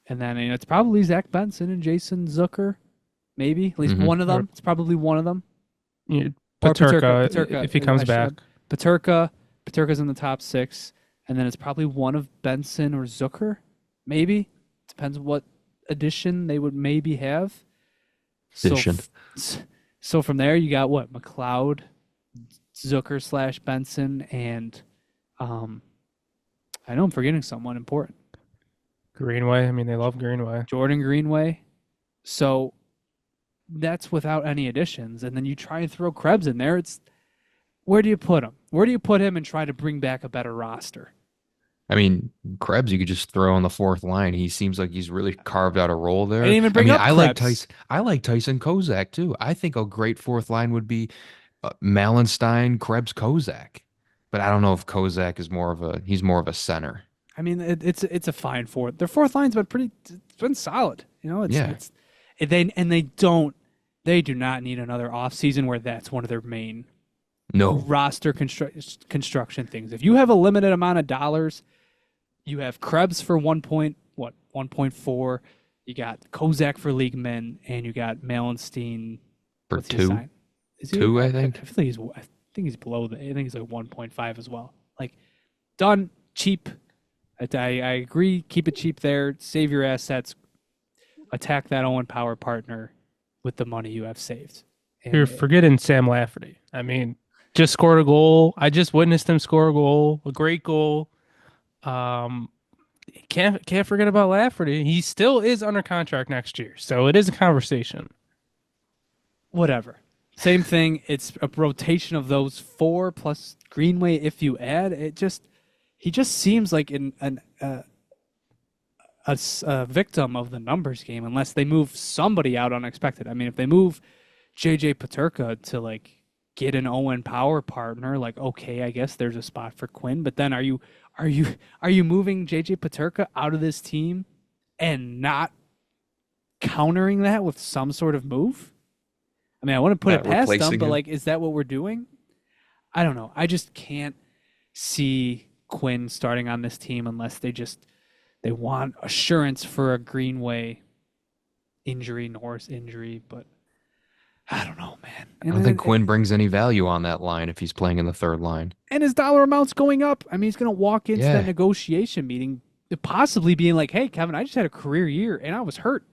and then it's probably Zach Benson and Jason Zucker, maybe at least one of them. It's probably one of them. Yeah, Or Paterka, if he comes back. Paterka's in the top six, and then it's probably one of Benson or Zucker, maybe. Depends what addition they would maybe have. Addition. So from there you got what? McLeod, Zucker / Benson, and I know I'm forgetting someone important. Greenway. I mean, they love Greenway. Jordan Greenway. So that's without any additions. And then you try and throw Krebs in there. It's where do you put him? Where do you put him and try to bring back a better roster? I mean, Krebs, you could just throw on the fourth line. He seems like he's really carved out a role there. I didn't even bring up I like Krebs. I like Tyson Kozak too. I think a great fourth line would be Malenstein, Krebs, Kozak. But I don't know if Kozak is he's more of a center. I mean, it's a fine fourth. Their fourth line's been it's been solid. They do not need another offseason where that's one of their main roster construction things. If you have a limited amount of dollars, you have Krebs for 1.4. You got Kozak for league min, and you got Malenstein for 2. Is he? 2, I think. I think he's below I think he's like 1.5 as well. Like done cheap. I agree. Keep it cheap there. Save your assets. Attack that Owen Power partner with the money you have saved. And You're forgetting Sam Lafferty. I mean, just scored a goal. I just witnessed him score a goal, a great goal. Can't forget about Lafferty. He still is under contract next year, so it is a conversation. Whatever. Same thing. It's a rotation of those 4 plus Greenway. If you add, he just seems like a victim of the numbers game unless they move somebody out unexpected. I mean, if they move JJ Paterka to like get an Owen Power partner, like okay, I guess there's a spot for Quinn. But then are you moving JJ Paterka out of this team and not countering that with some sort of move? I mean, I want to put it past them, but like, is that what we're doing? I don't know. I just can't see Quinn starting on this team unless they want assurance for a Greenway injury, Norris injury, but I don't know, man. I don't think Quinn brings any value on that line if he's playing in the third line. And his dollar amount's going up. I mean, he's going to walk into that negotiation meeting possibly being like, hey, Kevin, I just had a career year and I was hurt.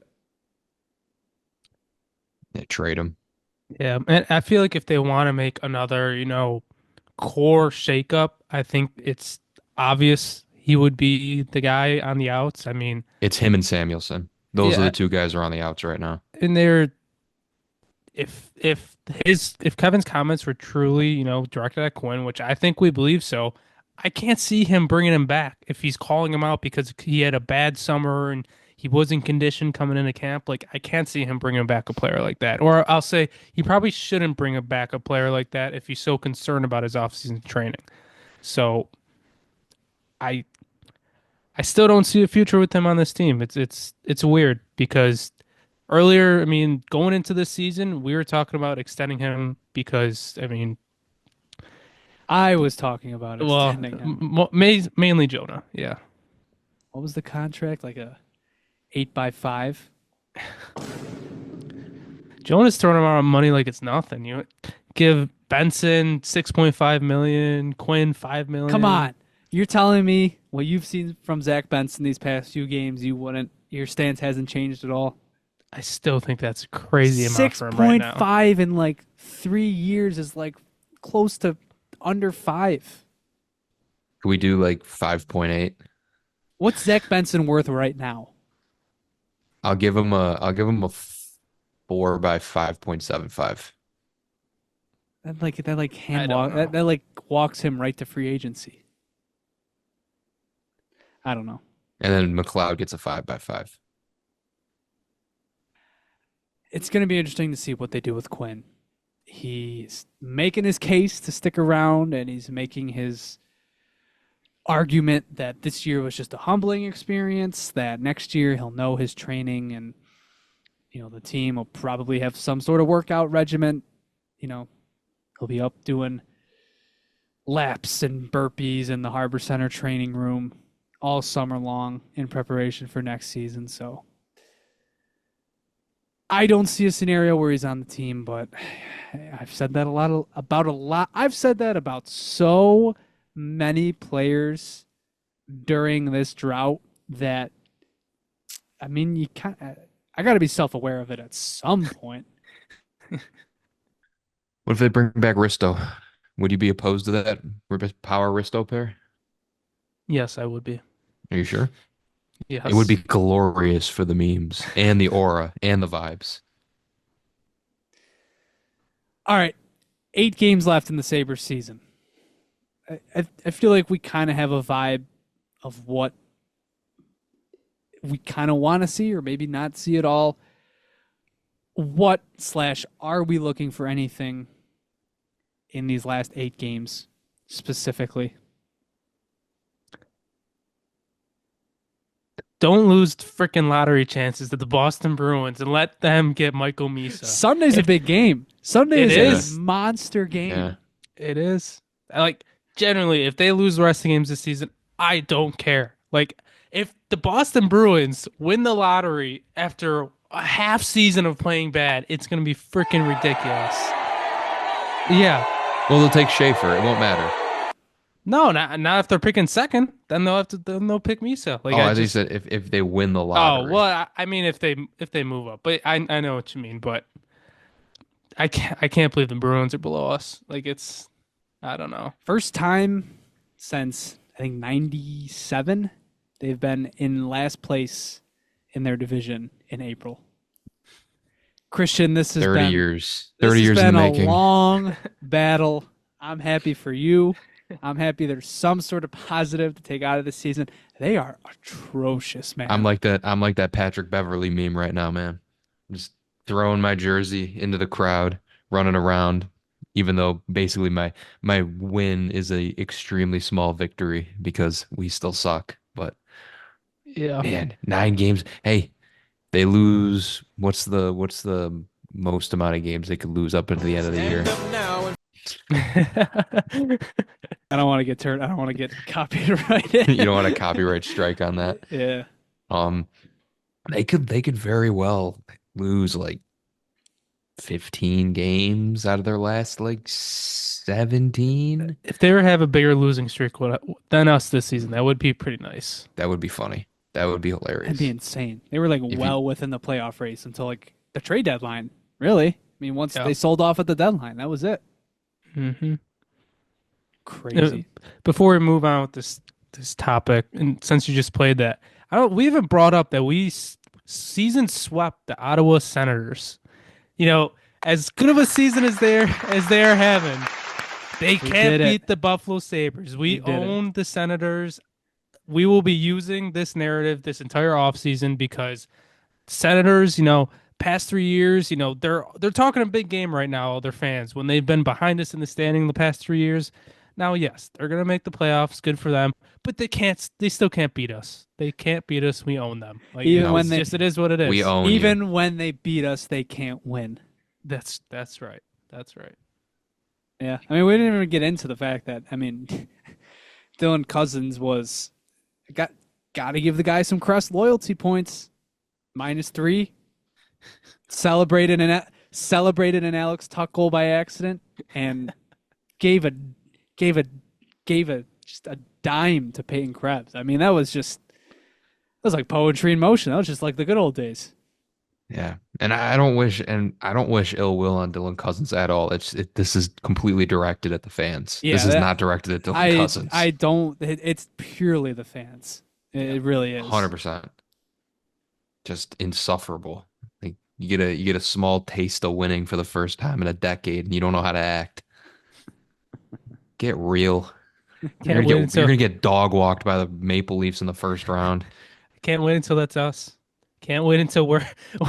Yeah, trade him. Yeah, and I feel like if they want to make another, core shakeup, I think it's obvious he would be the guy on the outs. I mean, it's him and Samuelson. Those are the two guys who are on the outs right now. And if Kevin's comments were truly, directed at Quinn, which I think we believe so, I can't see him bringing him back if he's calling him out because he had a bad summer and he was in condition coming into camp. Like, I can't see him bringing back a player like that. Or I'll say he probably shouldn't bring back a player like that if he's so concerned about his offseason training. So I I still don't see a future with him on this team. It's weird because earlier, I mean, going into this season, we were talking about extending him because, I mean, I was talking about well, extending him. mainly Jonah. Yeah. What was the contract? Like a 8x5? Jonah's throwing around money like it's nothing. You give Benson 6.5 million, Quinn 5 million. Come on. You're telling me what you've seen from Zach Benson these past few games, your stance hasn't changed at all? I still think that's a crazy amount for him right now. 6.5 in like 3 years is like close to under 5. Could we do like 5.8? What's Zach Benson worth right now? I'll give him a 4 by 5.75. That like walks him right to free agency. I don't know. And then McLeod gets a 5 by 5. It's going to be interesting to see what they do with Quinn. He's making his case to stick around, and he's making his argument that this year was just a humbling experience, that next year he'll know his training, and the team will probably have some sort of workout regimen. He'll be up doing laps and burpees in the Harbor Center training room all summer long in preparation for next season. So I don't see a scenario where he's on the team, but I've said that I've said that about so many players during this drought that, I mean, I got to be self-aware of it at some point. What if they bring back Risto? Would you be opposed to that power Risto pair? Yes, I would be. Are you sure? Yes. It would be glorious for the memes and the aura and the vibes. All right, 8 games left in the Sabres season. I feel like we kind of have a vibe of what we kind of want to see or maybe not see at all. Are we looking for anything in these last 8 games specifically? Don't lose freaking lottery chances to the Boston Bruins and let them get Michael Misa. Sunday's a big game. Sunday is a monster game. Yeah. It is. Generally, if they lose the rest of the games this season, I don't care. If the Boston Bruins win the lottery after a half season of playing bad, it's going to be freaking ridiculous. Yeah. Well, they'll take Schaefer. It won't matter. No, not if they're picking second. Then they'll pick Misa. I just said if they win the lottery. Oh well, I mean if they move up, but I know what you mean. But I can't believe the Bruins are below us. I don't know. First time since I think '97 they've been in last place in their division in April. Christian, this has 30 been years. This 30 has years in been the a making. long battle. I'm happy for you. I'm happy there's some sort of positive to take out of this season. They are atrocious, man. I'm like that Patrick Beverly meme right now, man. I'm just throwing my jersey into the crowd, running around, even though basically my win is a extremely small victory because we still suck. But Yeah. man, 9 games. Hey, they lose. What's the most amount of games they could lose up into the end of the year? I don't want to get turned. I don't want to get copyrighted. You don't want a copyright strike on that. Yeah. They could very well lose like 15 games out of their last like 17. If they ever have a bigger losing streak than us this season, that would be pretty nice. That would be funny. That would be hilarious. That'd be insane. They were like within the playoff race until like the trade deadline. Really? I mean, once they sold off at the deadline, that was it. Mm-hmm. Crazy. Before we move on with this topic, and since you just played that, we haven't brought up that we season swept the Ottawa Senators. As good of a season as they are having, they can't beat the Buffalo Sabres. We own the Senators. We will be using this narrative this entire offseason because Senators, past 3 years, they're talking a big game right now, all their fans. When they've been behind us in the standing the past 3 years, Now, yes, they're gonna make the playoffs. Good for them, but they can't. They still can't beat us. They can't beat us. We own them. Like Even No. when they it is what it is. We own you. even when they beat us, they can't win. That's right. That's right. Yeah, I mean, we didn't even get into the fact that Dylan Cousins got to give the guy some Crest loyalty points. -3. Celebrated an Alex Tuck goal by accident and gave a just a dime to Peyton Krebs. I mean, that was like poetry in motion. That was just like the good old days. Yeah, and I don't wish ill will on Dylan Cousins at all. This is completely directed at the fans. Yeah, this is not directed at Dylan Cousins. I don't. It's purely the fans. It really is. 100%. Just insufferable. Like you get a small taste of winning for the first time in a decade, and you don't know how to act. Get real. You're gonna get dog walked by the Maple Leafs in the first round. Can't wait until that's us. Can't wait until we're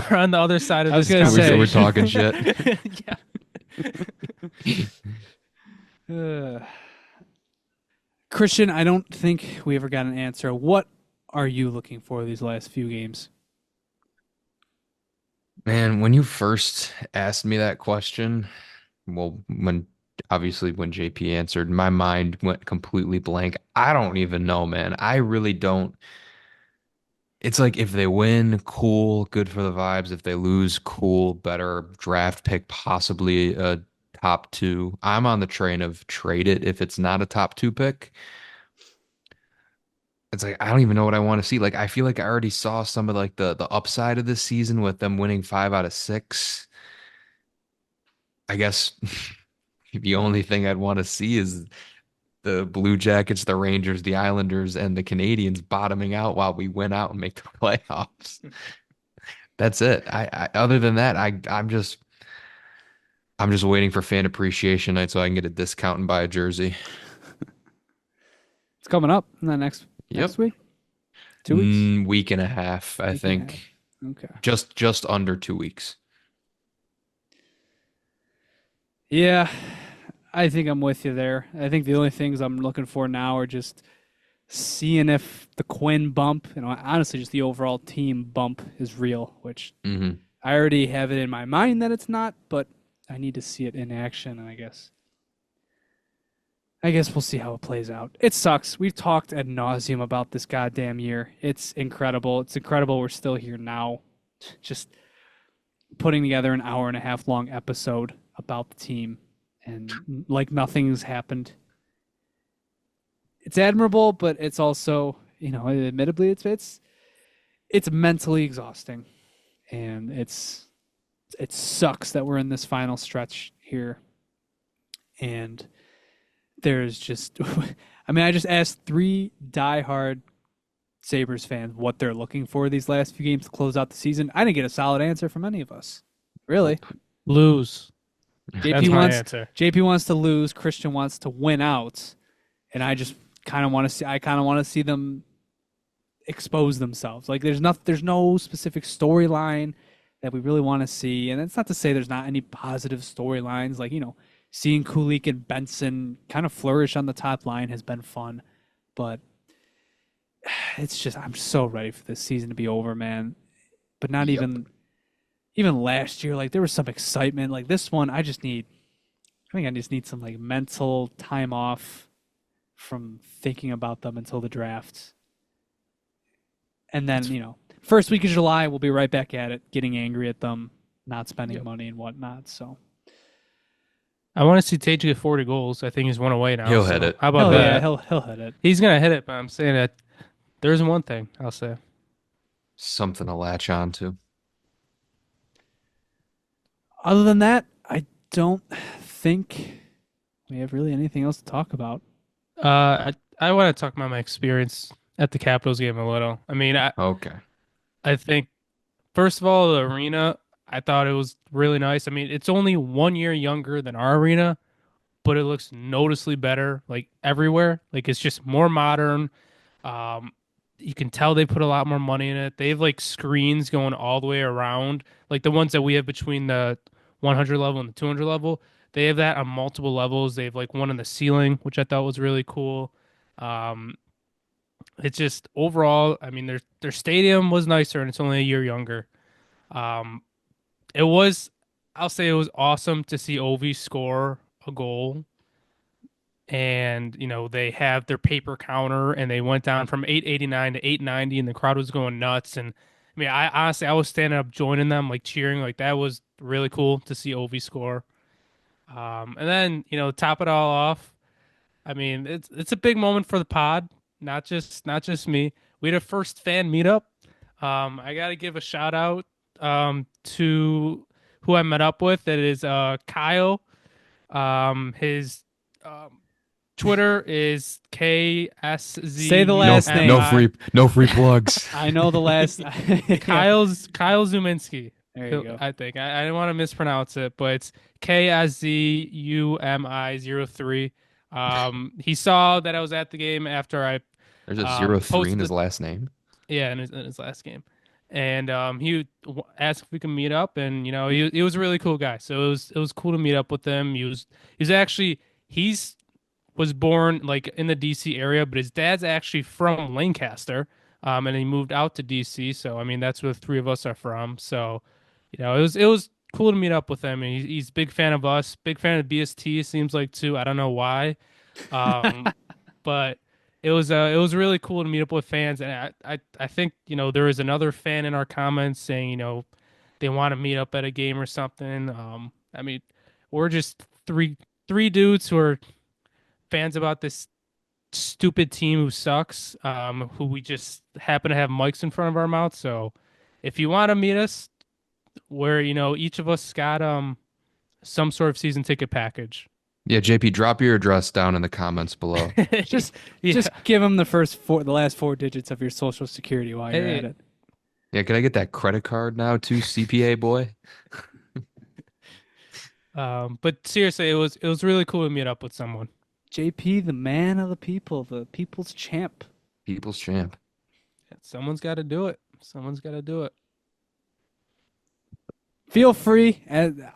on the other side of I was this gonna say- We're talking shit. Yeah. Christian, I don't think we ever got an answer. What are you looking for these last few games? Man, when you first asked me that question, well, when JP answered, my mind went completely blank. I don't even know, man. I really don't. It's like if they win, cool, good for the vibes. If they lose, cool, better draft pick, possibly a top 2. I'm on the train of trade it if it's not a top 2 pick. It's like I don't even know what I want to see. Like I feel like I already saw some of like the upside of this season with them winning 5 out of 6. I guess the only thing I'd want to see is the Blue Jackets, the Rangers, the Islanders, and the Canadians bottoming out while we win out and make the playoffs. That's it. I other than that, I'm just waiting for fan appreciation night so I can get a discount and buy a jersey. It's coming up in the next week. 2 weeks. Week and a half, I Week and a think. Okay. Just under 2 weeks. Yeah, I think I'm with you there. I think the only things I'm looking for now are just seeing if the Quinn bump, honestly, just the overall team bump is real, which Mm-hmm. I already have it in my mind that it's not, but I need to see it in action, and I guess we'll see how it plays out. It sucks. We've talked ad nauseum about this goddamn year. It's incredible. It's incredible we're still here now, just putting together an hour and a half long episode about the team, and like nothing's happened. It's admirable, but it's also, admittedly, it's mentally exhausting, and it sucks that we're in this final stretch here, and there's just, I just asked 3 diehard Sabres fans what they're looking for these last few games to close out the season. I didn't get a solid answer from any of us, really. Lose. That's my answer. JP wants to lose. Christian wants to win out, and I just kind of want to see them expose themselves. Like there's no specific storyline that we really want to see, and it's not to say there's not any positive storylines. Like seeing Kulik and Benson kind of flourish on the top line has been fun, but it's just I'm so ready for this season to be over, man. But not even last year, like there was some excitement. Like this one, I think I just need some like mental time off from thinking about them until the draft. And then, first week of July, we'll be right back at it, getting angry at them, not spending money and whatnot. So I want to see Tage get 40 goals. I think he's 1 away now. He'll hit it. How about yeah, that? he'll hit it. He's going to hit it, but I'm saying that there's one thing I'll say. Something to latch on to. Other than that, I don't think we have really anything else to talk about. I want to talk about my experience at the Capitals game a little. Okay. I think, first of all, the arena, I thought it was really nice. It's only 1 year younger than our arena, but it looks noticeably better, like everywhere. Like it's just more modern. You can tell they put a lot more money in it. They have like screens going all the way around, like the ones that we have between the 100 level and the 200 level. They have that on multiple levels. They have like one in the ceiling, which I thought was really cool. Um, it's just overall, I mean, their stadium was nicer, and it's only a year younger. Um, it was, I'll say, it was awesome to see Ovi score a goal, and they have their paper counter, and they went down from 889 to 890, and the crowd was going nuts. And I mean, I honestly, I was standing up joining them, like cheering, like that was really cool to see Ovi score. And then top it all off. I mean, it's a big moment for the pod, not just me. We had a first fan meetup. I got to give a shout out to who I met up with. That is Kyle. His Twitter is KSZ. Say the last name. No free plugs. I know the last. Kyle Zuminski. There you go. I think I didn't want to mispronounce it, but it's KSZUMI03. He saw that I was at the game after I There's a 03 in his last name. Yeah, in his last game, and he asked if we could meet up, and he was a really cool guy, so it was cool to meet up with him. He's was born like in the DC area, but his dad's actually from Lancaster, and he moved out to DC. So I mean, that's where the three of us are from. So it was cool to meet up with him, and he's a big fan of us, big fan of BST. It seems like too. I don't know why, but it was really cool to meet up with fans, and I think there was another fan in our comments saying they want to meet up at a game or something. I mean, we're just three dudes who are fans about this stupid team who sucks, who we just happen to have mics in front of our mouths. So if you want to meet us, where each of us got some sort of season ticket package. Yeah, JP, drop your address down in the comments below. Just give them the last four digits of your social security while you're at it. Yeah, can I get that credit card now too, CPA boy? But seriously, it was really cool to meet up with someone. JP, the man of the people, the people's champ. People's champ. Yeah, someone's got to do it. Someone's got to do it. Feel free. And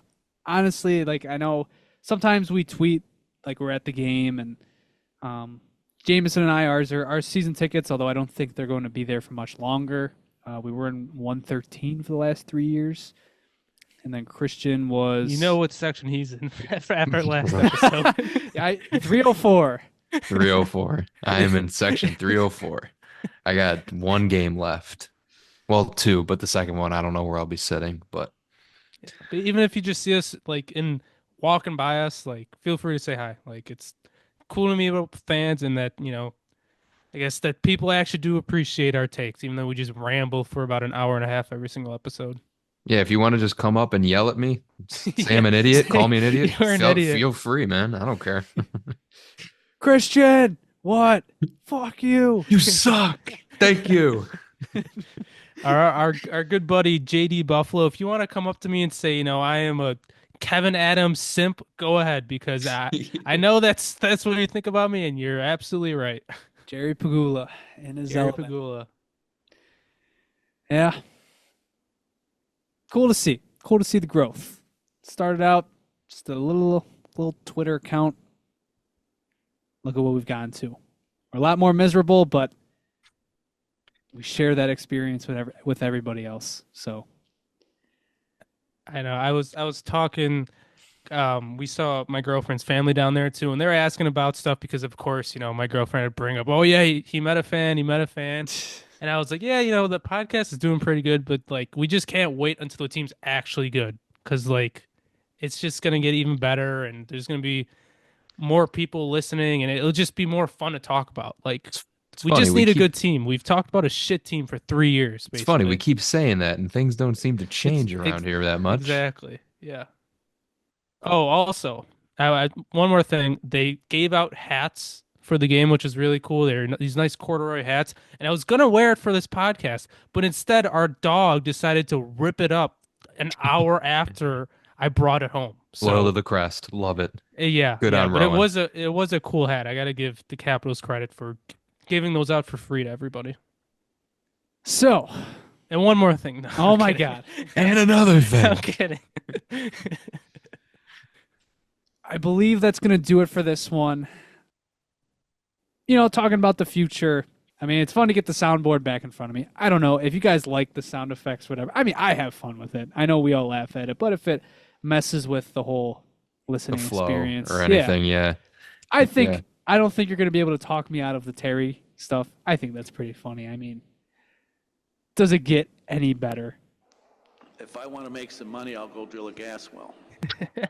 honestly, like I know sometimes we tweet like we're at the game, and Jameson and I, ours are our season tickets, although I don't think they're going to be there for much longer. We were in 113 for the last 3 years. And then Christian was... You know what section he's in after last episode. 304. 304. I am in section 304. I got one game left. Well, two, but the second one, I don't know where I'll be sitting. But even if you just see us like walking by us, like feel free to say hi. Like it's cool to meet up with fans, and that I guess that people actually do appreciate our takes, even though we just ramble for about an hour and a half every single episode. Yeah, if you want to just come up and yell at me, say I'm an idiot, call me an idiot, feel free, man. I don't care. Christian, what? Fuck you. You suck. Thank you. Our good buddy JD Buffalo, if you want to come up to me and say, I am a Kevin Adams simp, go ahead, because I know that's what you think about me, and you're absolutely right. Jerry Pagula and his element. Pagula. Yeah. Cool to see the growth. Started out just a little Twitter account. Look at what we've gotten to. We're a lot more miserable, but we share that experience with everybody else. So I know. I was talking. We saw my girlfriend's family down there too, and they were asking about stuff because, of course, my girlfriend would bring up, "Oh yeah, he met a fan. And I was like, yeah, the podcast is doing pretty good, but like we just can't wait until the team's actually good, because like it's just gonna get even better, and there's gonna be more people listening, and it'll just be more fun to talk about. Like we just need a good team. We've talked about a shit team for 3 years. Basically. It's funny we keep saying that, and things don't seem to change around here that much. Exactly. Yeah. Oh, also, one more thing. They gave out hats for the game, which is really cool. They're these nice corduroy hats, and I was gonna wear it for this podcast, but instead our dog decided to rip it up an hour after I brought it home. So, Loyal to the crest, love it. Yeah, good on but Rowan. it was a cool hat. I got to give the Capitals credit for giving those out for free to everybody. So, and one more thing. No, oh my God, and another thing. I'm kidding. I believe that's going to do it for this one. Talking about the future. I mean, it's fun to get the soundboard back in front of me. I don't know if you guys like the sound effects, whatever. I mean, I have fun with it. I know we all laugh at it, but if it messes with the whole listening The flow experience or anything, yeah. I don't think you're going to be able to talk me out of the Terry stuff. I think that's pretty funny. I mean, does it get any better? If I want to make some money, I'll go drill a gas well. I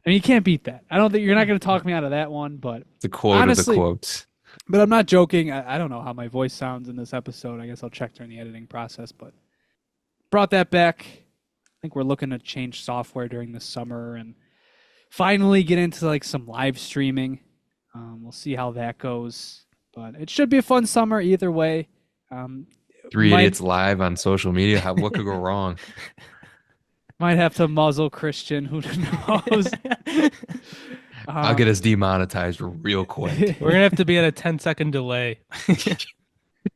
mean, you can't beat that. I don't think you're not going to talk me out of that one, but The quote honestly, of the quotes. But I'm not joking. I don't know how my voice sounds in this episode. I guess I'll check during the editing process, but brought that back. I think we're looking to change software during the summer and finally get into like some live streaming. We'll see how that goes, but it should be a fun summer either way. Three Idiots live on social media. What could go wrong? Might have to muzzle Christian. Who knows? I'll get us demonetized real quick. We're gonna have to be at a 10-second delay.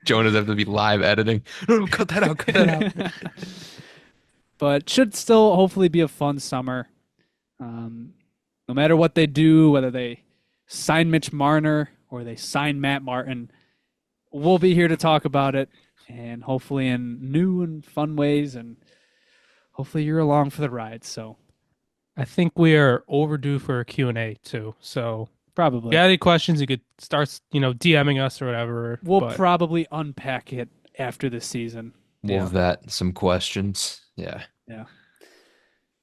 Jonas have to be live editing. No, cut that out. Cut that out. But should still hopefully be a fun summer. No matter what they do, whether they sign Mitch Marner or they sign Matt Martin, we'll be here to talk about it, and hopefully in new and fun ways, and hopefully you're along for the ride. So I think we are overdue for a Q&A too. So probably. if you got any questions, you could start, DMing us or whatever. We'll probably unpack it after the season. We'll vet some questions. Yeah. Yeah.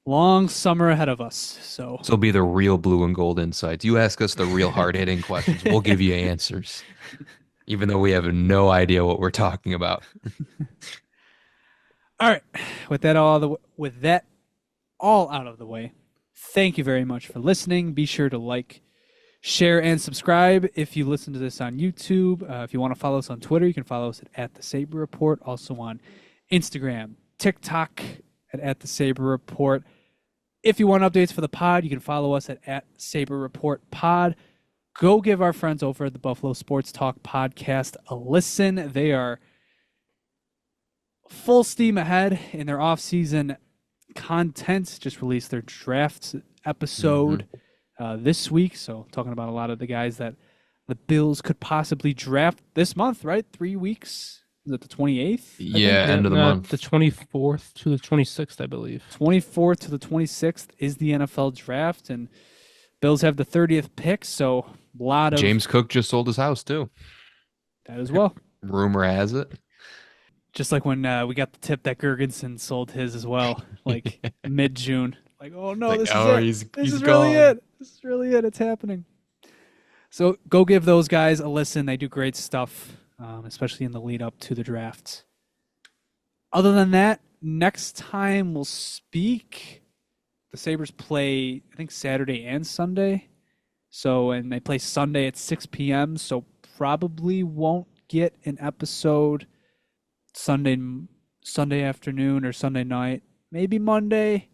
Long summer ahead of us. So This will be the real blue and gold insights. You ask us the real hard-hitting questions. We'll give you answers, even though we have no idea what we're talking about. All right. With that all out of the way, thank you very much for listening. Be sure to like, share, and subscribe if you listen to this on YouTube. If you want to follow us on Twitter, you can follow us at the Sabre Report. Also on Instagram, TikTok at the Sabre Report. If you want updates for the pod, you can follow us at Sabre Report Pod. Go give our friends over at the Buffalo Sports Talk podcast a listen. They are full steam ahead in their off-season content. Just released their draft episode this week. So talking about a lot of the guys that the Bills could possibly draft this month, right? 3 weeks. Is it the 28th? Yeah, end of the month. The 24th to the 26th, I believe. 24th to the 26th is the NFL draft, and Bills have the 30th pick, so a lot of... James Cook just sold his house, too. That as well. Rumor has it. Just like when we got the tip that Gergensen sold his as well, like mid-June. Like, oh no, this is it. This is really it. This is really it. It's happening. So go give those guys a listen. They do great stuff, especially in the lead up to the drafts. Other than that, next time we'll speak. The Sabres play, I think, Saturday and Sunday. And they play Sunday at 6 p.m., so probably won't get an episode Sunday afternoon or Sunday night, maybe Monday.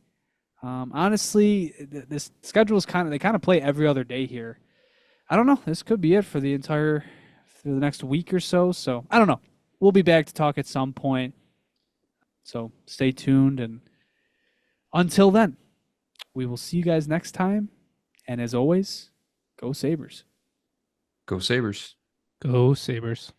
Honestly, this schedule is they kind of play every other day here. I don't know. This could be it for the next week or so. So I don't know. We'll be back to talk at some point. So stay tuned. And until then, we will see you guys next time. And as always, go Sabres. Go Sabres. Go Sabres.